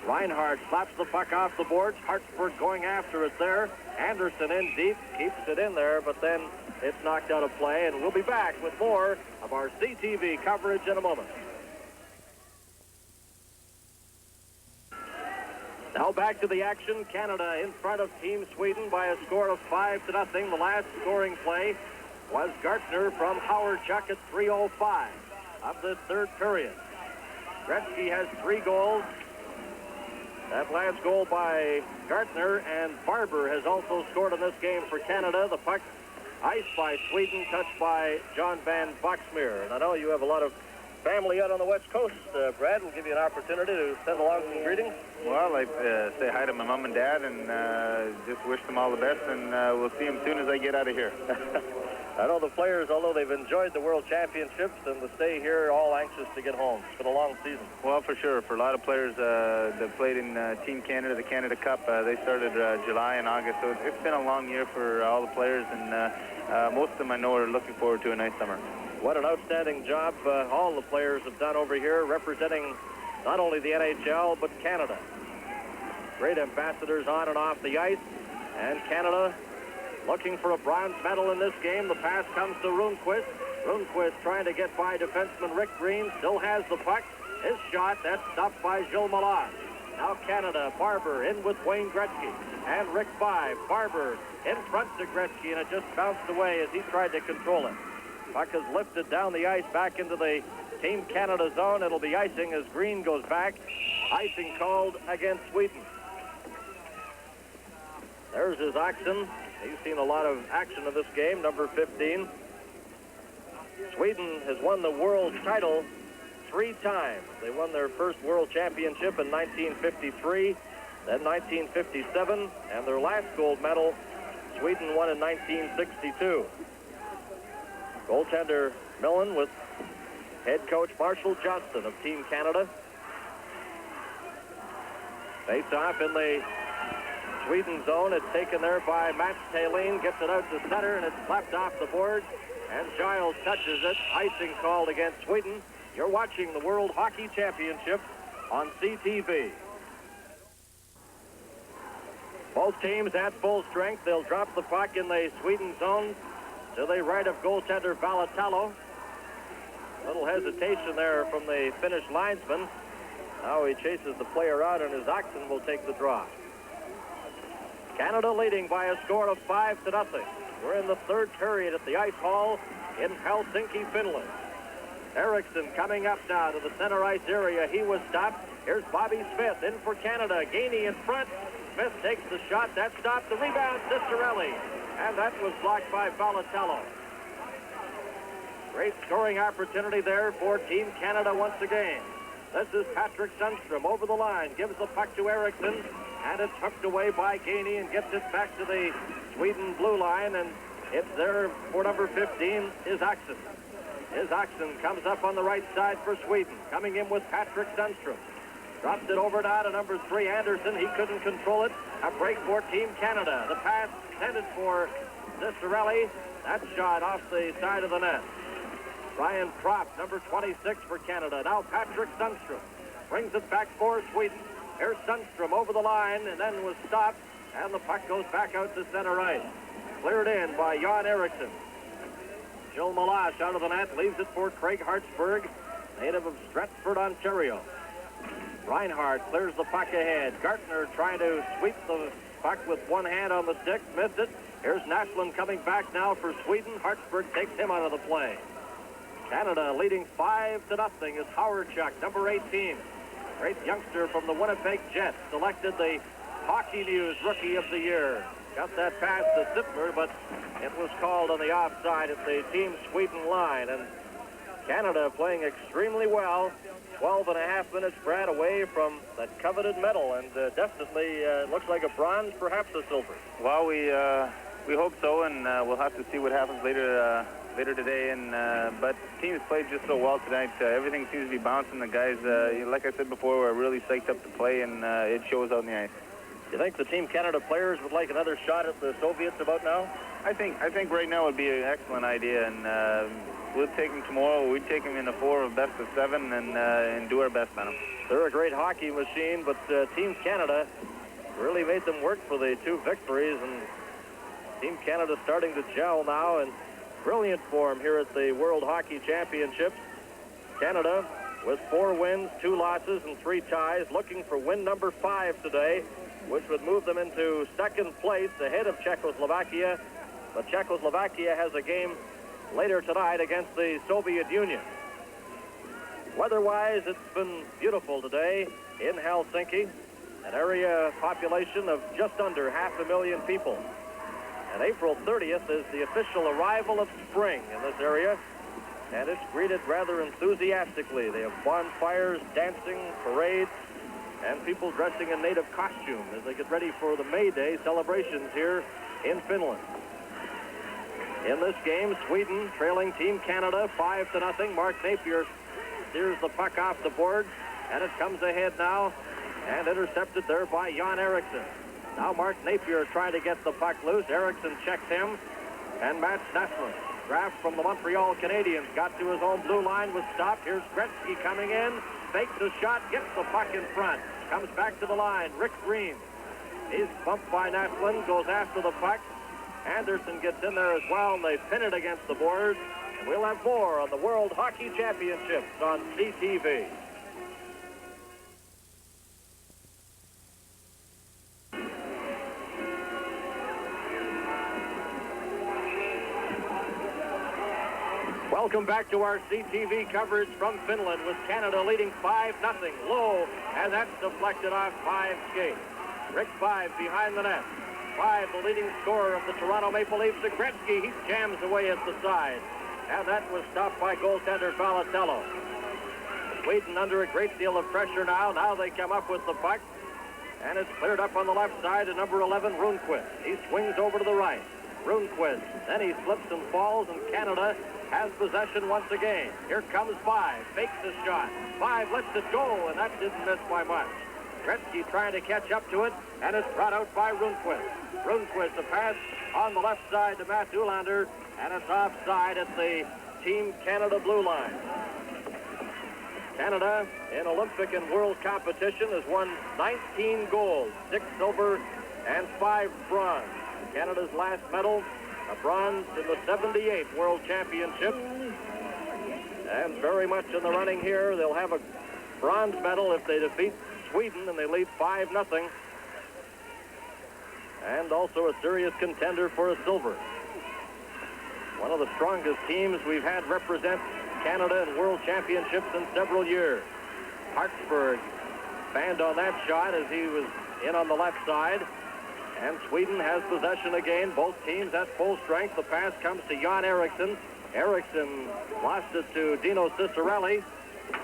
Reinhart slaps the puck off the boards. Hartsburg going after it there. Anderson in deep, keeps it in there, but then it's knocked out of play, and we'll be back with more of our CTV coverage in a moment. Now back to the action. Canada in front of Team Sweden by a score of 5-0. The last scoring play was Gartner from Hawerchuk at 3:05 of the third period. Gretzky has 3 goals. That last goal by Gartner, and Barber has also scored in this game for Canada. The puck iced by Sweden, touched by John Van Boxmeer. And I know you have a lot of family out on the West Coast, Brad. We'll give you an opportunity to send along some greetings. Well, I say hi to my mom and dad, and just wish them all the best, and we'll see them soon as I get out of here. I know the players, although they've enjoyed the World Championships and the stay here, all anxious to get home. It's been a long season. Well, for sure. For a lot of players that played in Team Canada, the Canada Cup, they started July and August, so it's been a long year for all the players, and most of them I know are looking forward to a nice summer. What an outstanding job all the players have done over here, representing not only the NHL, but Canada. Great ambassadors on and off the ice, and Canada looking for a bronze medal in this game. The pass comes to Rundqvist. Rundqvist trying to get by defenseman Rick Green. Still has the puck. His shot, that's stopped by Gilles Meloche. Now Canada, Barber in with Wayne Gretzky. And Rick Vaive. Barber in front to Gretzky, and it just bounced away as he tried to control it. Puck is lifted down the ice back into the Team Canada zone. It'll be icing as Green goes back. Icing called against Sweden. There's his Isaksson. He's seen a lot of action of this game, number 15. Sweden has won the world title 3 times. They won their first world championship in 1953, then 1957, and their last gold medal, Sweden won in 1962. Goaltender Millen with head coach Marshall Johnston of Team Canada. Face off in the Sweden zone. It's taken there by Matt Taline, gets it out to center, and it's slapped off the board, and Giles touches it. Icing called against Sweden. You're watching the World Hockey Championship on CTV. Both teams at full strength. They'll drop the puck in the Sweden zone to the right of goaltender Valatello. Little hesitation there from the Finnish linesman. Now he chases the player out, and his Oxen will take the draw. Canada leading by a score of 5-0. We're in the third period at the Ice Hall in Helsinki, Finland. Eriksson coming up now to the center ice area. He was stopped. Here's Bobby Smith in for Canada. Gainey in front. Smith takes the shot. That stopped. The rebound, Ciccarelli. And that was blocked by Valatello. Great scoring opportunity there for Team Canada once again. This is Patrick Sundstrom over the line. Gives the puck to Eriksson. And it's hooked away by Gainey and gets it back to the Sweden blue line. And it's there for number 15, Isaksson. Isaksson comes up on the right side for Sweden. Coming in with Patrick Sundstrom. Drops it over now to number 3, Anderson. He couldn't control it. A break for Team Canada. The pass intended for Ciccarelli. That shot off the side of the net. Ryan Propp, number 26 for Canada. Now Patrick Sundstrom brings it back for Sweden. Here's Sundstrom over the line and then was stopped. And the puck goes back out to center ice. Cleared in by Jan Eriksson. Gilles Meloche out of the net, leaves it for Craig Hartsburg. native of Stratford, Ontario. Reinhart clears the puck ahead. Gartner trying to sweep the puck with one hand on the stick, missed it. Here's Naslund coming back now for Sweden. Hartsburg takes him out of the play. Canada leading 5-0 is Hawerchuk, number 18. Great youngster from the Winnipeg Jets, selected the Hockey News Rookie of the Year. Got that pass to Sittler, but it was called on the offside at the Team Sweden line. And Canada playing extremely well. 12.5 minutes, Brad, away from that coveted medal, and definitely looks like a bronze, perhaps a silver. Well, we hope so, and we'll have to see what happens later today. And but the team's played just so well tonight. Everything seems to be bouncing. The guys, like I said before, we're really psyched up to play, and it shows out on the ice. You think the Team Canada players would like another shot at the Soviets about now? I think right now would be an excellent idea, and we'll take them tomorrow. We'd take them in a 4 of best of 7 and do our best on them. They're a great hockey machine, but Team Canada really made them work for the 2 victories, and Team Canada starting to gel now in brilliant form here at the World Hockey Championships. Canada with 4 wins, 2 losses, and 3 ties, looking for win number 5 today, which would move them into 2nd place ahead of Czechoslovakia. But Czechoslovakia has a game later tonight against the Soviet Union. Weather-wise, it's been beautiful today in Helsinki, an area population of just under 500,000 people. And April 30th is the official arrival of spring in this area, and it's greeted rather enthusiastically. They have bonfires, dancing, parades, and people dressing in native costume as they get ready for the May Day celebrations here in Finland. In this game, Sweden trailing Team Canada 5-0. Mark Napier steers the puck off the board, and it comes ahead now and intercepted there by Jan Eriksson. Now Mark Napier trying to get the puck loose. Eriksson checks him, and Mats Naslund, draft from the Montreal Canadiens, got to his own blue line, was stopped. Here's Gretzky coming in, fakes a shot, gets the puck in front, comes back to the line. Rick Green, he's bumped by Naslund, goes after the puck. Anderson gets in there as well, and they pin it against the boards. And we'll have more on the World Hockey Championships on CTV. Welcome back to our CTV coverage from Finland with Canada leading 5-0. Lowe, and that's deflected off 5 skates. Rick Vaive behind the net. Vaive, the leading scorer of the Toronto Maple Leafs, to Gretzky. He jams away at the side. And that was stopped by goaltender Valatello. Sweden under a great deal of pressure now. Now they come up with the puck. And it's cleared up on the left side to number 11, Rundqvist. He swings over to the right. Rundqvist. Then he slips and falls, and Canada has possession once again. Here comes Vaive. Fakes the shot. Vaive lets it go, and that didn't miss by much. Gretzky trying to catch up to it, and it's brought out by Rundqvist. Rundqvist, a pass on the left side to Matt Ulander, and it's offside at the Team Canada blue line. Canada, in Olympic and world competition, has won 19 gold, 6 silver, and 5 bronze. Canada's last medal, a bronze in the 78 World Championship. And very much in the running here. They'll have a bronze medal if they defeat Sweden, and they lead 5-0. And also a serious contender for a silver. One of the strongest teams we've had represent Canada in World Championships in several years. Hartsburg banned on that shot as he was in on the left side. And Sweden has possession again. Both teams at full strength. The pass comes to Jan Eriksson. Eriksson lost it to Dino Ciccarelli.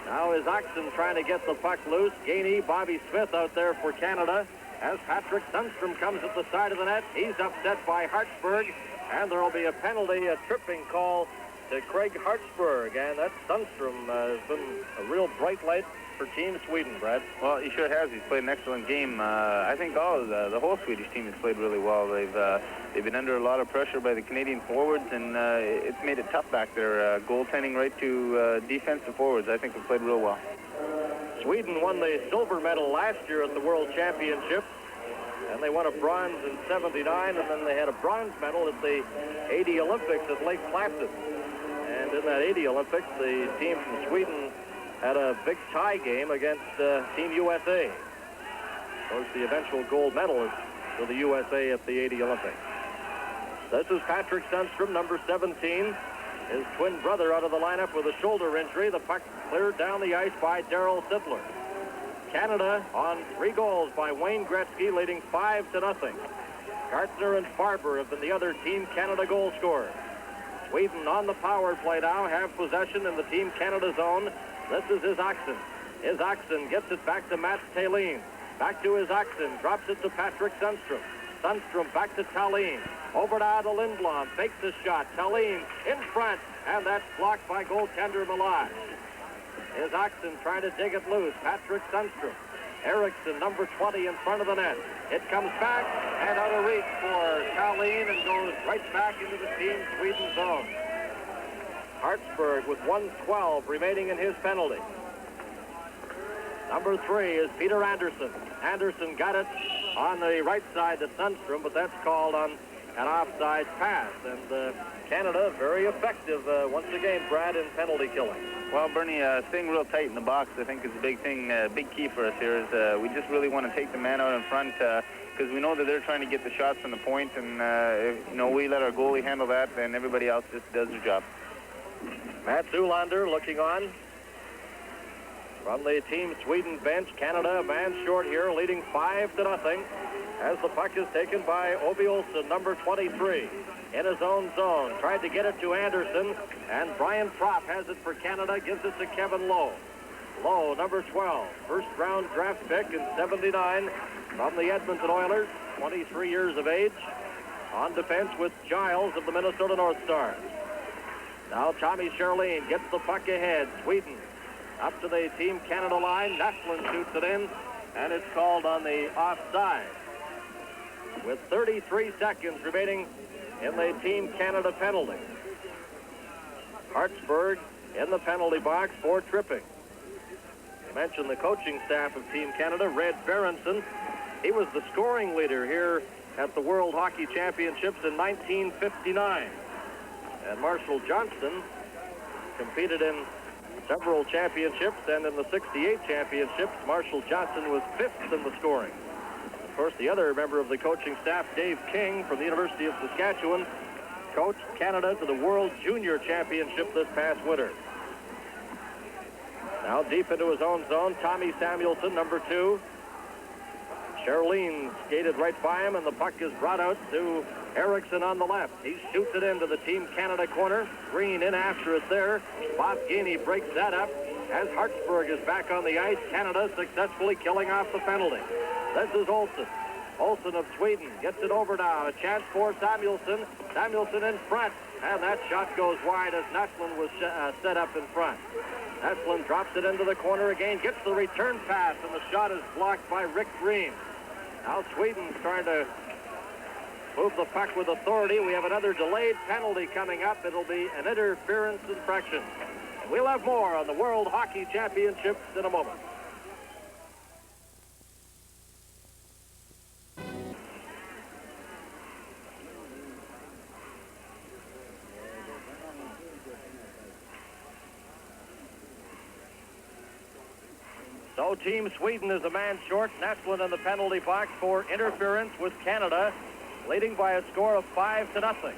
Now is Oxen trying to get the puck loose. Gainey, Bobby Smith out there for Canada. As Patrick Sundstrom comes at the side of the net, he's upset by Hartsburg. And there will be a penalty, a tripping call to Craig Hartsburg. And that Sundstrom has been a real bright light for Team Sweden, Brad. Well, he sure has. He's played an excellent game. I think the whole Swedish team has played really well. They've been under a lot of pressure by the Canadian forwards, and it's made it tough back there. Goaltending right to defensive forwards. I think they played real well. Sweden won the silver medal last year at the World Championship, and they won a bronze in '79, and then they had a bronze medal at the 80 Olympics at Lake Placid. And in that 80 Olympics, the team from Sweden had a big tie game against Team USA. Of course, the eventual gold medalist for the USA at the 80 Olympics. This is Patrick Sundstrom, number 17. His twin brother out of the lineup with a shoulder injury. The puck cleared down the ice by Darryl Sittler. Canada on 3 goals by Wayne Gretzky, leading 5-0. Gartner and Barber have been the other Team Canada goal scorers. Sweden on the power play now, have possession in the Team Canada zone. This is Isaacson. Isaacson gets it back to Mats Thelin. Back to Isaacson, drops it to Patrick Sundstrom. Sundstrom back to Thelin. Over now to Lindblom, fakes the shot. Thelin in front, and that's blocked by goaltender Meloche. Isaacson trying to dig it loose. Patrick Sundstrom. Eriksson, number 20, in front of the net. It comes back and out of reach for Thelin and goes right back into the Team Sweden zone. Hartsburg with 1:12 remaining in his penalty. Number 3 is Peter Anderson. Anderson got it on the right side to Sundstrom, but that's called on an offside pass. And Canada very effective once again, Brad, in penalty killing. Well, Bernie, staying real tight in the box, I think, is a big thing, big key for us here. Is we just really want to take the man out in front because we know that they're trying to get the shots from the point, and if, we let our goalie handle that, then everybody else just does their job. Matt Zoolander looking on. From the Team Sweden bench, Canada a man short here, leading 5-0, as the puck is taken by Obi Olsen, number 23, in his own zone. Tried to get it to Anderson, and Brian Propp has it for Canada, gives it to Kevin Lowe. Lowe, number 12, first-round draft pick in '79 from the Edmonton Oilers, 23 years of age, on defense with Giles of the Minnesota North Stars. Now Tommy Charlene gets the puck ahead. Sweden up to the Team Canada line. Naslund shoots it in, and it's called on the offside. With 33 seconds remaining in the Team Canada penalty. Hartsburg in the penalty box for tripping. I mentioned the coaching staff of Team Canada. Red Berenson, he was the scoring leader here at the World Hockey Championships in 1959. And Marshall Johnston competed in several championships, and in the '68 championships, Marshall Johnston was 5th in the scoring. Of course, the other member of the coaching staff, Dave King from the University of Saskatchewan, coached Canada to the World Junior Championship this past winter. Now deep into his own zone, Tommy Samuelson, number 2. Charlene skated right by him, and the puck is brought out to Eriksson on the left. He shoots it into the Team Canada corner. Green in after it there. Bob Gainey breaks that up as Hartsburg is back on the ice. Canada successfully killing off the penalty. This is Olsen. Olsen of Sweden gets it over now. A chance for Samuelson. Samuelson in front. And that shot goes wide as Naslund was set up in front. Naslund drops it into the corner again. Gets the return pass, and the shot is blocked by Rick Green. Now Sweden's trying to move the puck with authority. We have another delayed penalty coming up. It'll be an interference infraction. And we'll have more on the World Hockey Championships in a moment. So Team Sweden is a man short. Naslund in the penalty box for interference with Canada, leading by a score of 5-0.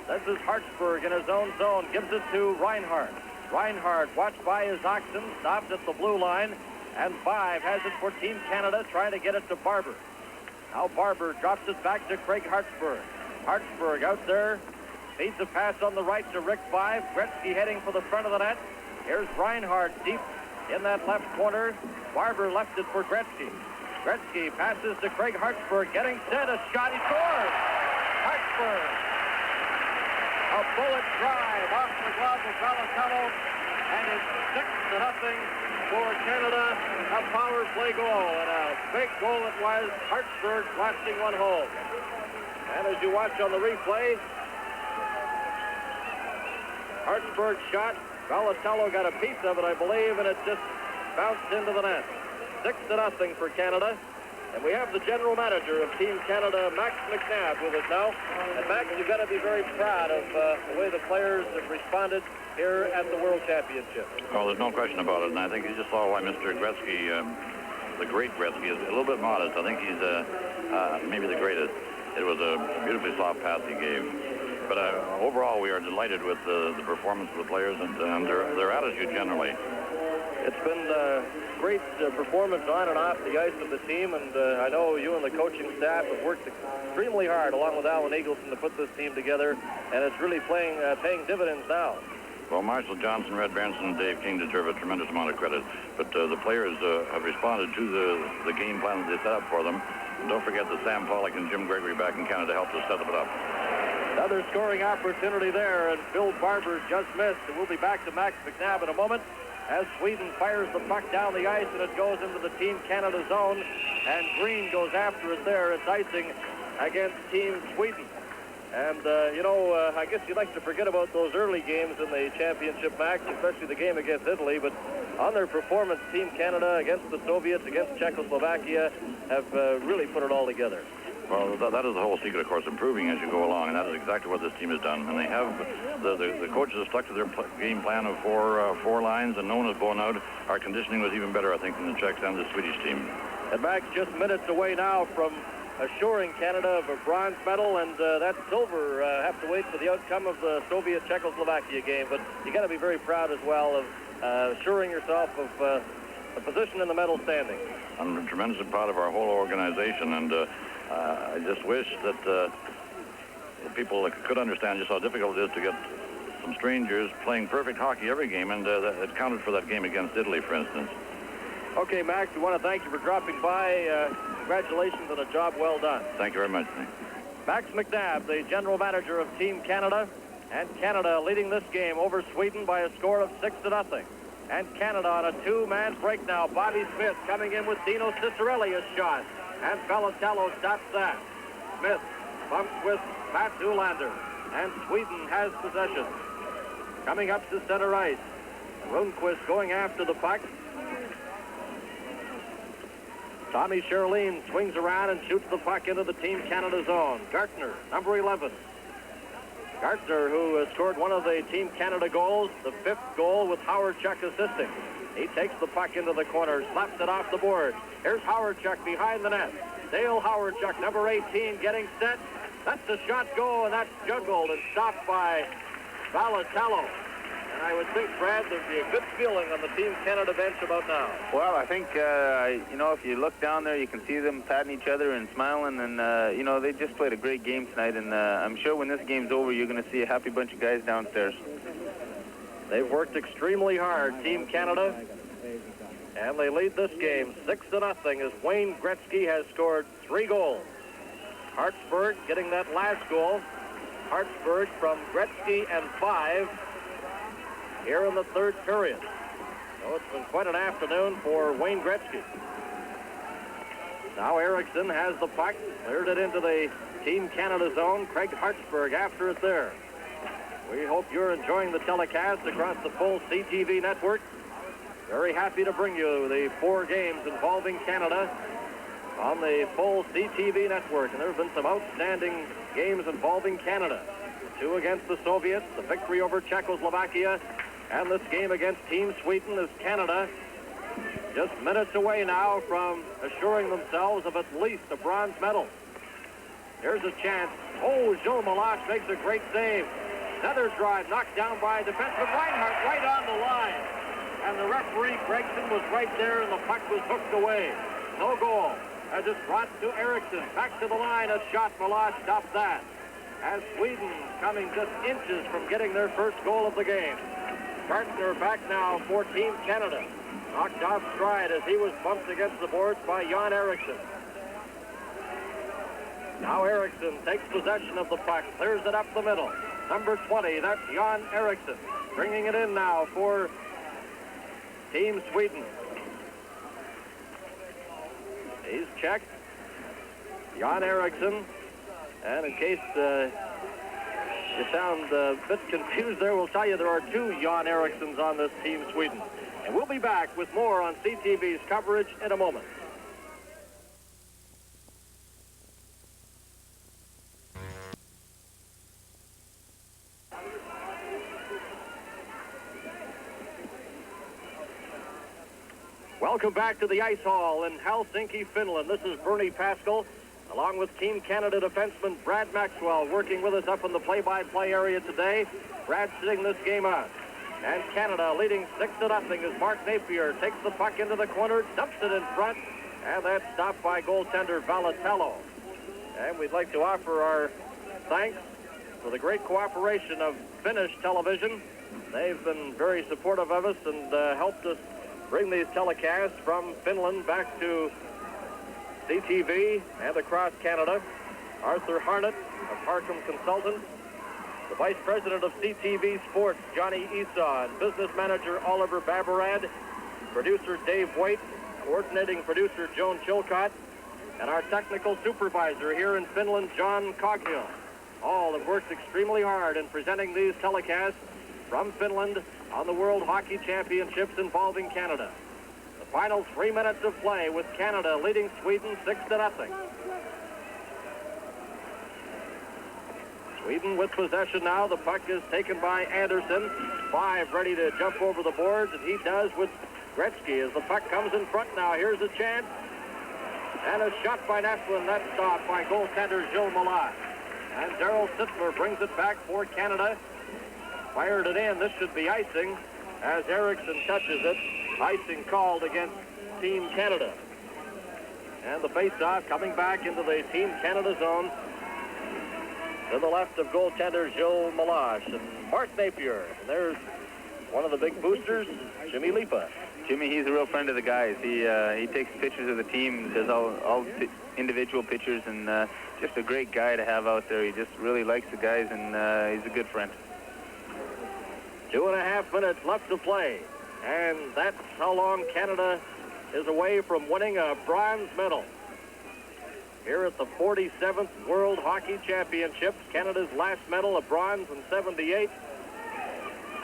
This is Hartsburg in his own zone, gives it to Reinhart. Reinhart, watched by his oxen, stopped at the blue line, and Vaive has it for Team Canada, trying to get it to Barber. Now Barber drops it back to Craig Hartsburg. Hartsburg out there, feeds a pass on the right to Rick Vaive. Gretzky heading for the front of the net. Here's Reinhart deep in that left corner. Barber left it for Gretzky. Gretzky passes to Craig Hartsburg, getting set, a shot, he scores! Hartsburg, a bullet drive off the glove of Valentino, and it's 6-0 for Canada, a power play goal, and a big goal it was. Hartsburg blasting one home. And as you watch on the replay, Hartsburg shot, Valentino got a piece of it, I believe, and it just bounced into the net. 6-0 for Canada. And we have the general manager of Team Canada, Max McNabb, with us now. And Max, you've got to be very proud of the way the players have responded here at the World Championship. Oh, there's no question about it. And I think you just saw why Mr. Gretzky, the great Gretzky, is a little bit modest. I think he's maybe the greatest. It was a beautifully soft pass he gave. But overall, we are delighted with the performance of the players and their attitude generally. It's been a great performance on and off the ice of the team, and I know you and the coaching staff have worked extremely hard along with Alan Eagleson to put this team together, and it's really paying dividends now. Well, Marshall Johnston, Red Berenson, and Dave King deserve a tremendous amount of credit, but the players have responded to the game plan that they set up for them. And don't forget that Sam Pollock and Jim Gregory back in Canada helped us set it up. Another scoring opportunity there, and Bill Barber just missed. And we'll be back to Max McNabb in a moment as Sweden fires the puck down the ice, and it goes into the Team Canada zone, and Green goes after it there. It's icing against Team Sweden. And, I guess you'd like to forget about those early games in the championship, Max, especially the game against Italy, but on their performance, Team Canada against the Soviets, against Czechoslovakia, have really put it all together. Well, that is the whole secret, of course, improving as you go along, and that is exactly what this team has done. And they have, the coaches have stuck to their game plan of four lines, and no one has blown out. Our conditioning was even better, I think, than the Czechs and the Swedish team. And Max just minutes away now from assuring Canada of a bronze medal, and that silver have to wait for the outcome of the Soviet-Czechoslovakia game. But you got to be very proud as well of assuring yourself of a position in the medal standing. I'm tremendously proud of our whole organization, and I just wish that people could understand just how difficult it is to get some strangers playing perfect hockey every game, and it counted for that game against Italy, for instance. Okay, Max, we want to thank you for dropping by. Congratulations on a job well done. Thank you very much. Max McNabb, the general manager of Team Canada, and Canada leading this game over Sweden by a score of 6-0. And Canada on a two-man break now. Bobby Smith coming in with Dino Ciccarelli a shot. And Belatello stops that. Smith bumps with Matt Zoolander. And Sweden has possession. Coming up to center ice. Rundqvist going after the puck. Tommy Sherline swings around and shoots the puck into the Team Canada zone. Gartner, number 11. Gartner, who scored one of the Team Canada goals, the 5th goal with Hawerchuk assisting. He takes the puck into the corner, slaps it off the board. Here's Hawerchuk behind the net. Dale Hawerchuk, number 18, getting set. That's the shot goal, and that's juggled and stopped by Belatello. And I would think, Brad, there'd be a good feeling on the Team Canada bench about now. Well, I think, if you look down there, you can see them patting each other and smiling. And, they just played a great game tonight. And I'm sure when this game's over, you're going to see a happy bunch of guys downstairs. They've worked extremely hard, Team Canada. And they lead this game 6-0 as Wayne Gretzky has scored 3 goals. Hartsburg getting that last goal. Hartsburg from Gretzky and Vaive here in the 3rd period. So it's been quite an afternoon for Wayne Gretzky. Now Eriksson has the puck, cleared it into the Team Canada zone. Craig Hartsburg after it there. We hope you're enjoying the telecast across the full CTV network. Very happy to bring you the 4 games involving Canada on the full CTV network. And there have been some outstanding games involving Canada. The 2 against the Soviets, the victory over Czechoslovakia, and this game against Team Sweden as Canada just minutes away now from assuring themselves of at least a bronze medal. Here's a chance. Oh, Gilles Meloche makes a great save. Another drive knocked down by defenseman Reinhart right on the line. And the referee, Gregson, was right there, and the puck was hooked away. No goal. As it's brought to Eriksson. Back to the line. A shot. Meloche stopped that. As Sweden coming just inches from getting their first goal of the game. Gartner back now for Team Canada. Knocked off stride as he was bumped against the boards by Jan Eriksson. Now Eriksson takes possession of the puck, clears it up the middle. Number 20, that's Jan Eriksson. Bringing it in now for Team Sweden. He's checked. Jan Eriksson. And in case you sound a bit confused there, we'll tell you there are 2 Jan Erikssons on this Team Sweden. And we'll be back with more on CTV's coverage in a moment. Welcome back to the ice hall in Helsinki, Finland. This is Bernie Pascal, along with Team Canada defenseman Brad Maxwell, working with us up in the play-by-play area today. Brad sitting this game out. And Canada leading 6-0 as Mark Napier takes the puck into the corner, dumps it in front, and that's stopped by goaltender Valatello. And we'd like to offer our thanks for the great cooperation of Finnish television. They've been very supportive of us and helped us bring these telecasts from Finland back to CTV and across Canada. Arthur Harnett of Harcum Consultants, the Vice President of CTV Sports, Johnny Esau, and Business Manager Oliver Babarad, producer Dave Waite, coordinating producer Joan Chilcott, and our technical supervisor here in Finland, John Coghill. All have worked extremely hard in presenting these telecasts from Finland on the World Hockey Championships involving Canada. The final 3 minutes of play with Canada leading Sweden 6-0. Sweden with possession now. The puck is taken by Anderson. Vaive ready to jump over the boards, and he does with Gretzky as the puck comes in front now. Here's a chance. And a shot by Napier. That's stopped by goaltender Gilles Meloche. And Darryl Sittler brings it back for Canada. Fired it in. This should be icing as Eriksson touches it. Icing called against Team Canada. And the face-off coming back into the Team Canada zone to the left of goaltender Gilles Meloche and Mark Napier. And there's one of the big boosters, Jimmy Lipa. Jimmy, he's a real friend of the guys. He takes pictures of the team, does all individual pictures, and just a great guy to have out there. He just really likes the guys, and he's a good friend. 2.5 minutes left to play, and that's how long Canada is away from winning a bronze medal. Here at the 47th World Hockey Championships, Canada's last medal, a bronze in '78,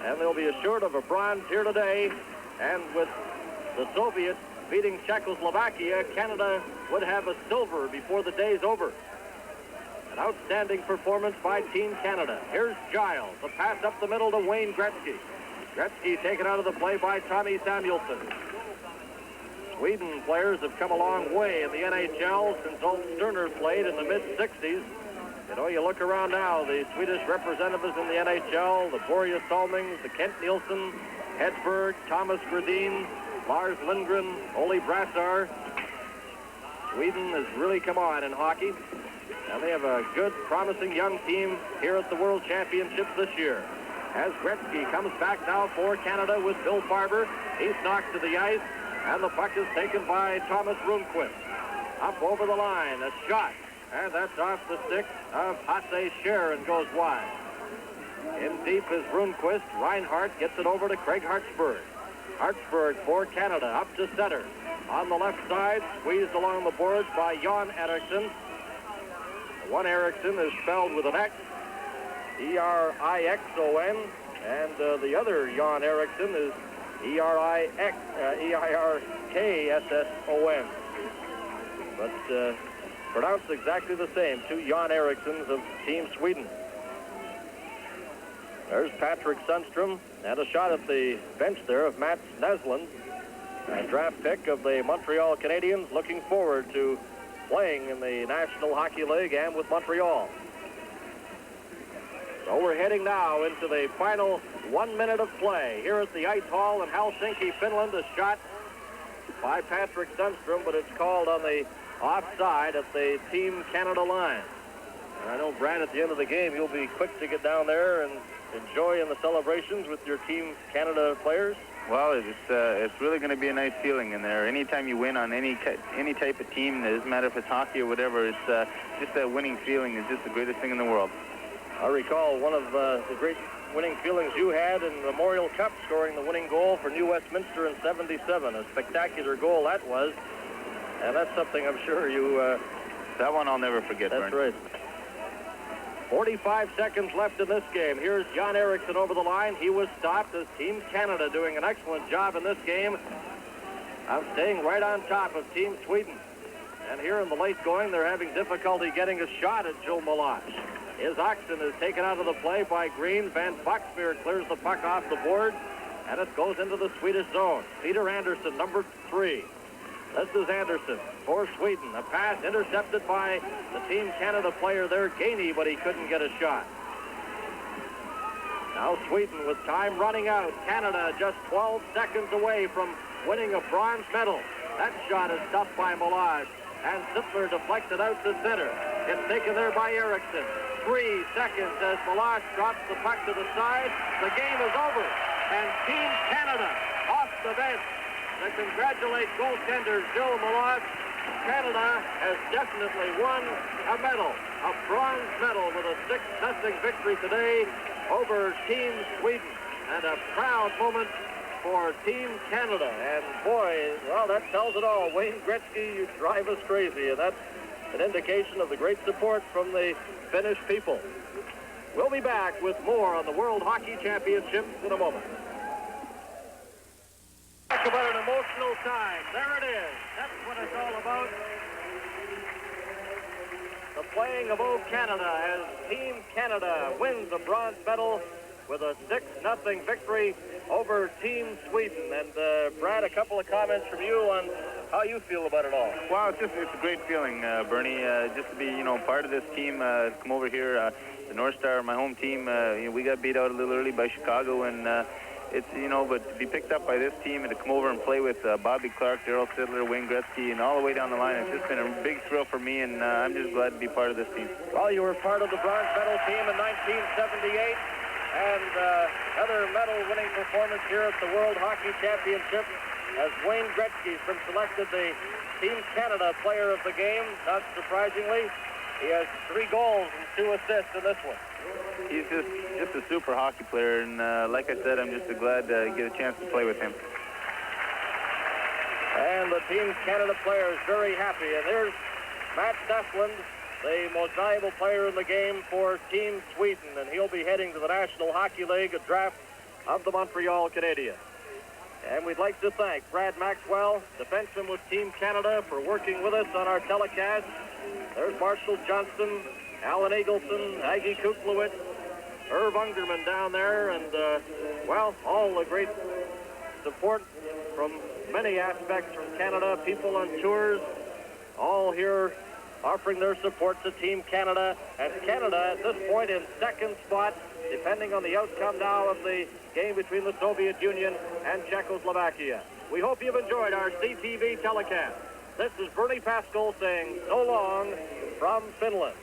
and they'll be assured of a bronze here today. And with the Soviets beating Czechoslovakia, Canada would have a silver before the day's over. An outstanding performance by Team Canada. Here's Giles, a pass up the middle to Wayne Gretzky. Gretzky taken out of the play by Tommy Samuelsson. Sweden players have come a long way in the NHL since Ulf Sterner played in the mid-60s. You know, you look around now, the Swedish representatives in the NHL, the Börje Salming, the Kent Nielsen, Hartsburg, Thomas Gradin, Lars Lindgren, Ole Brassar. Sweden has really come on in hockey. And they have a good, promising young team here at the World Championships this year. As Gretzky comes back now for Canada with Bill Barber. He's knocked to the ice, and the puck is taken by Thomas Rundqvist. Up over the line, a shot, and that's off the stick of Hasse Scher and goes wide. In deep is Rundqvist. Reinhart gets it over to Craig Hartsburg. Hartsburg for Canada, up to center. On the left side, squeezed along the boards by Jan Eriksson. One Eriksson is spelled with an X, E-R-I-X-O-N, and the other Jan Eriksson is E-I-R-K-S-S-O-N. But pronounced exactly the same, two Jan Erikssons of Team Sweden. There's Patrick Sundstrom, and a shot at the bench there of Mats Naslund, a draft pick of the Montreal Canadiens, looking forward to playing in the National Hockey League and with Montreal. So we're heading now into the final 1 minute of play here at the Ice Hall in Helsinki, Finland. A shot by Patrick Sundstrom, but it's called on the offside at the Team Canada line. And I know, Brad, at the end of the game, you'll be quick to get down there and enjoy in the celebrations with your Team Canada players. Well, it's really going to be a nice feeling in there. Anytime you win on any type of team, it doesn't matter if it's hockey or whatever, it's just that winning feeling is just the greatest thing in the world. I recall one of the great winning feelings you had in the Memorial Cup, scoring the winning goal for New Westminster in '77. A spectacular goal that was, and that's something I'm sure you... that one I'll never forget, That's Vern. right. 45 seconds left in this game. Here's Jan Eriksson over the line. He was stopped as Team Canada doing an excellent job in this game of staying right on top of Team Sweden. And here in the late going, they're having difficulty getting a shot at Gilles Meloche. His Oxen is taken out of the play by Green. Van Boxmeer clears the puck off the board. and it goes into the Swedish zone. Peter Anderson, number 3. This is Anderson for Sweden. A pass intercepted by the Team Canada player there, Gainey, but he couldn't get a shot. Now Sweden with time running out. Canada just 12 seconds away from winning a bronze medal. That shot is stopped by Meloche, and Sittler deflected out to center. It's taken there by Eriksson. 3 seconds as Meloche drops the puck to the side. The game is over, and Team Canada off the bench. To congratulate goaltender Gilles Meloche, Canada has definitely won a medal, a bronze medal with a 6-0 victory today over Team Sweden, and a proud moment for Team Canada. And boy, well, that tells it all. Wayne Gretzky, you drive us crazy, and that's an indication of the great support from the Finnish people. We'll be back with more on the World Hockey Championships in a moment. Talk about an emotional time. There it is. That's what it's all about. The playing of O Canada as Team Canada wins a bronze medal with a 6-0 victory over Team Sweden. And Brad, a couple of comments from you on how you feel about it all. Wow, it's a great feeling, Bernie, just to be, part of this team, come over here. The North Star, my home team, we got beat out a little early by Chicago, and it's, but to be picked up by this team and to come over and play with Bobby Clarke, Darryl, Sittler, Wayne Gretzky, and all the way down the line, it's just been a big thrill for me, and I'm just glad to be part of this team. Well, you were part of the bronze medal team in 1978, and another medal-winning performance here at the World Hockey Championship as Wayne Gretzky's been selected the Team Canada Player of the Game. Not surprisingly, he has 3 goals and 2 assists in this one. He's just a super hockey player, and like I said, I'm just glad to get a chance to play with him. And the Team Canada player is very happy. And here's Matt Steffland, the most valuable player in the game for Team Sweden, and he'll be heading to the National Hockey League, a draft of the Montreal Canadiens. And we'd like to thank Brad Maxwell, defenseman with Team Canada, for working with us on our telecast. There's Marshall Johnston, Alan Eagleson, Aggie Kuklowitz, Irv Ungerman down there, and, well, all the great support from many aspects from Canada, people on tours, all here offering their support to Team Canada. And Canada at this point in second spot, depending on the outcome now of the game between the Soviet Union and Czechoslovakia. We hope you've enjoyed our CTV telecast. This is Bernie Pascal saying so long from Finland.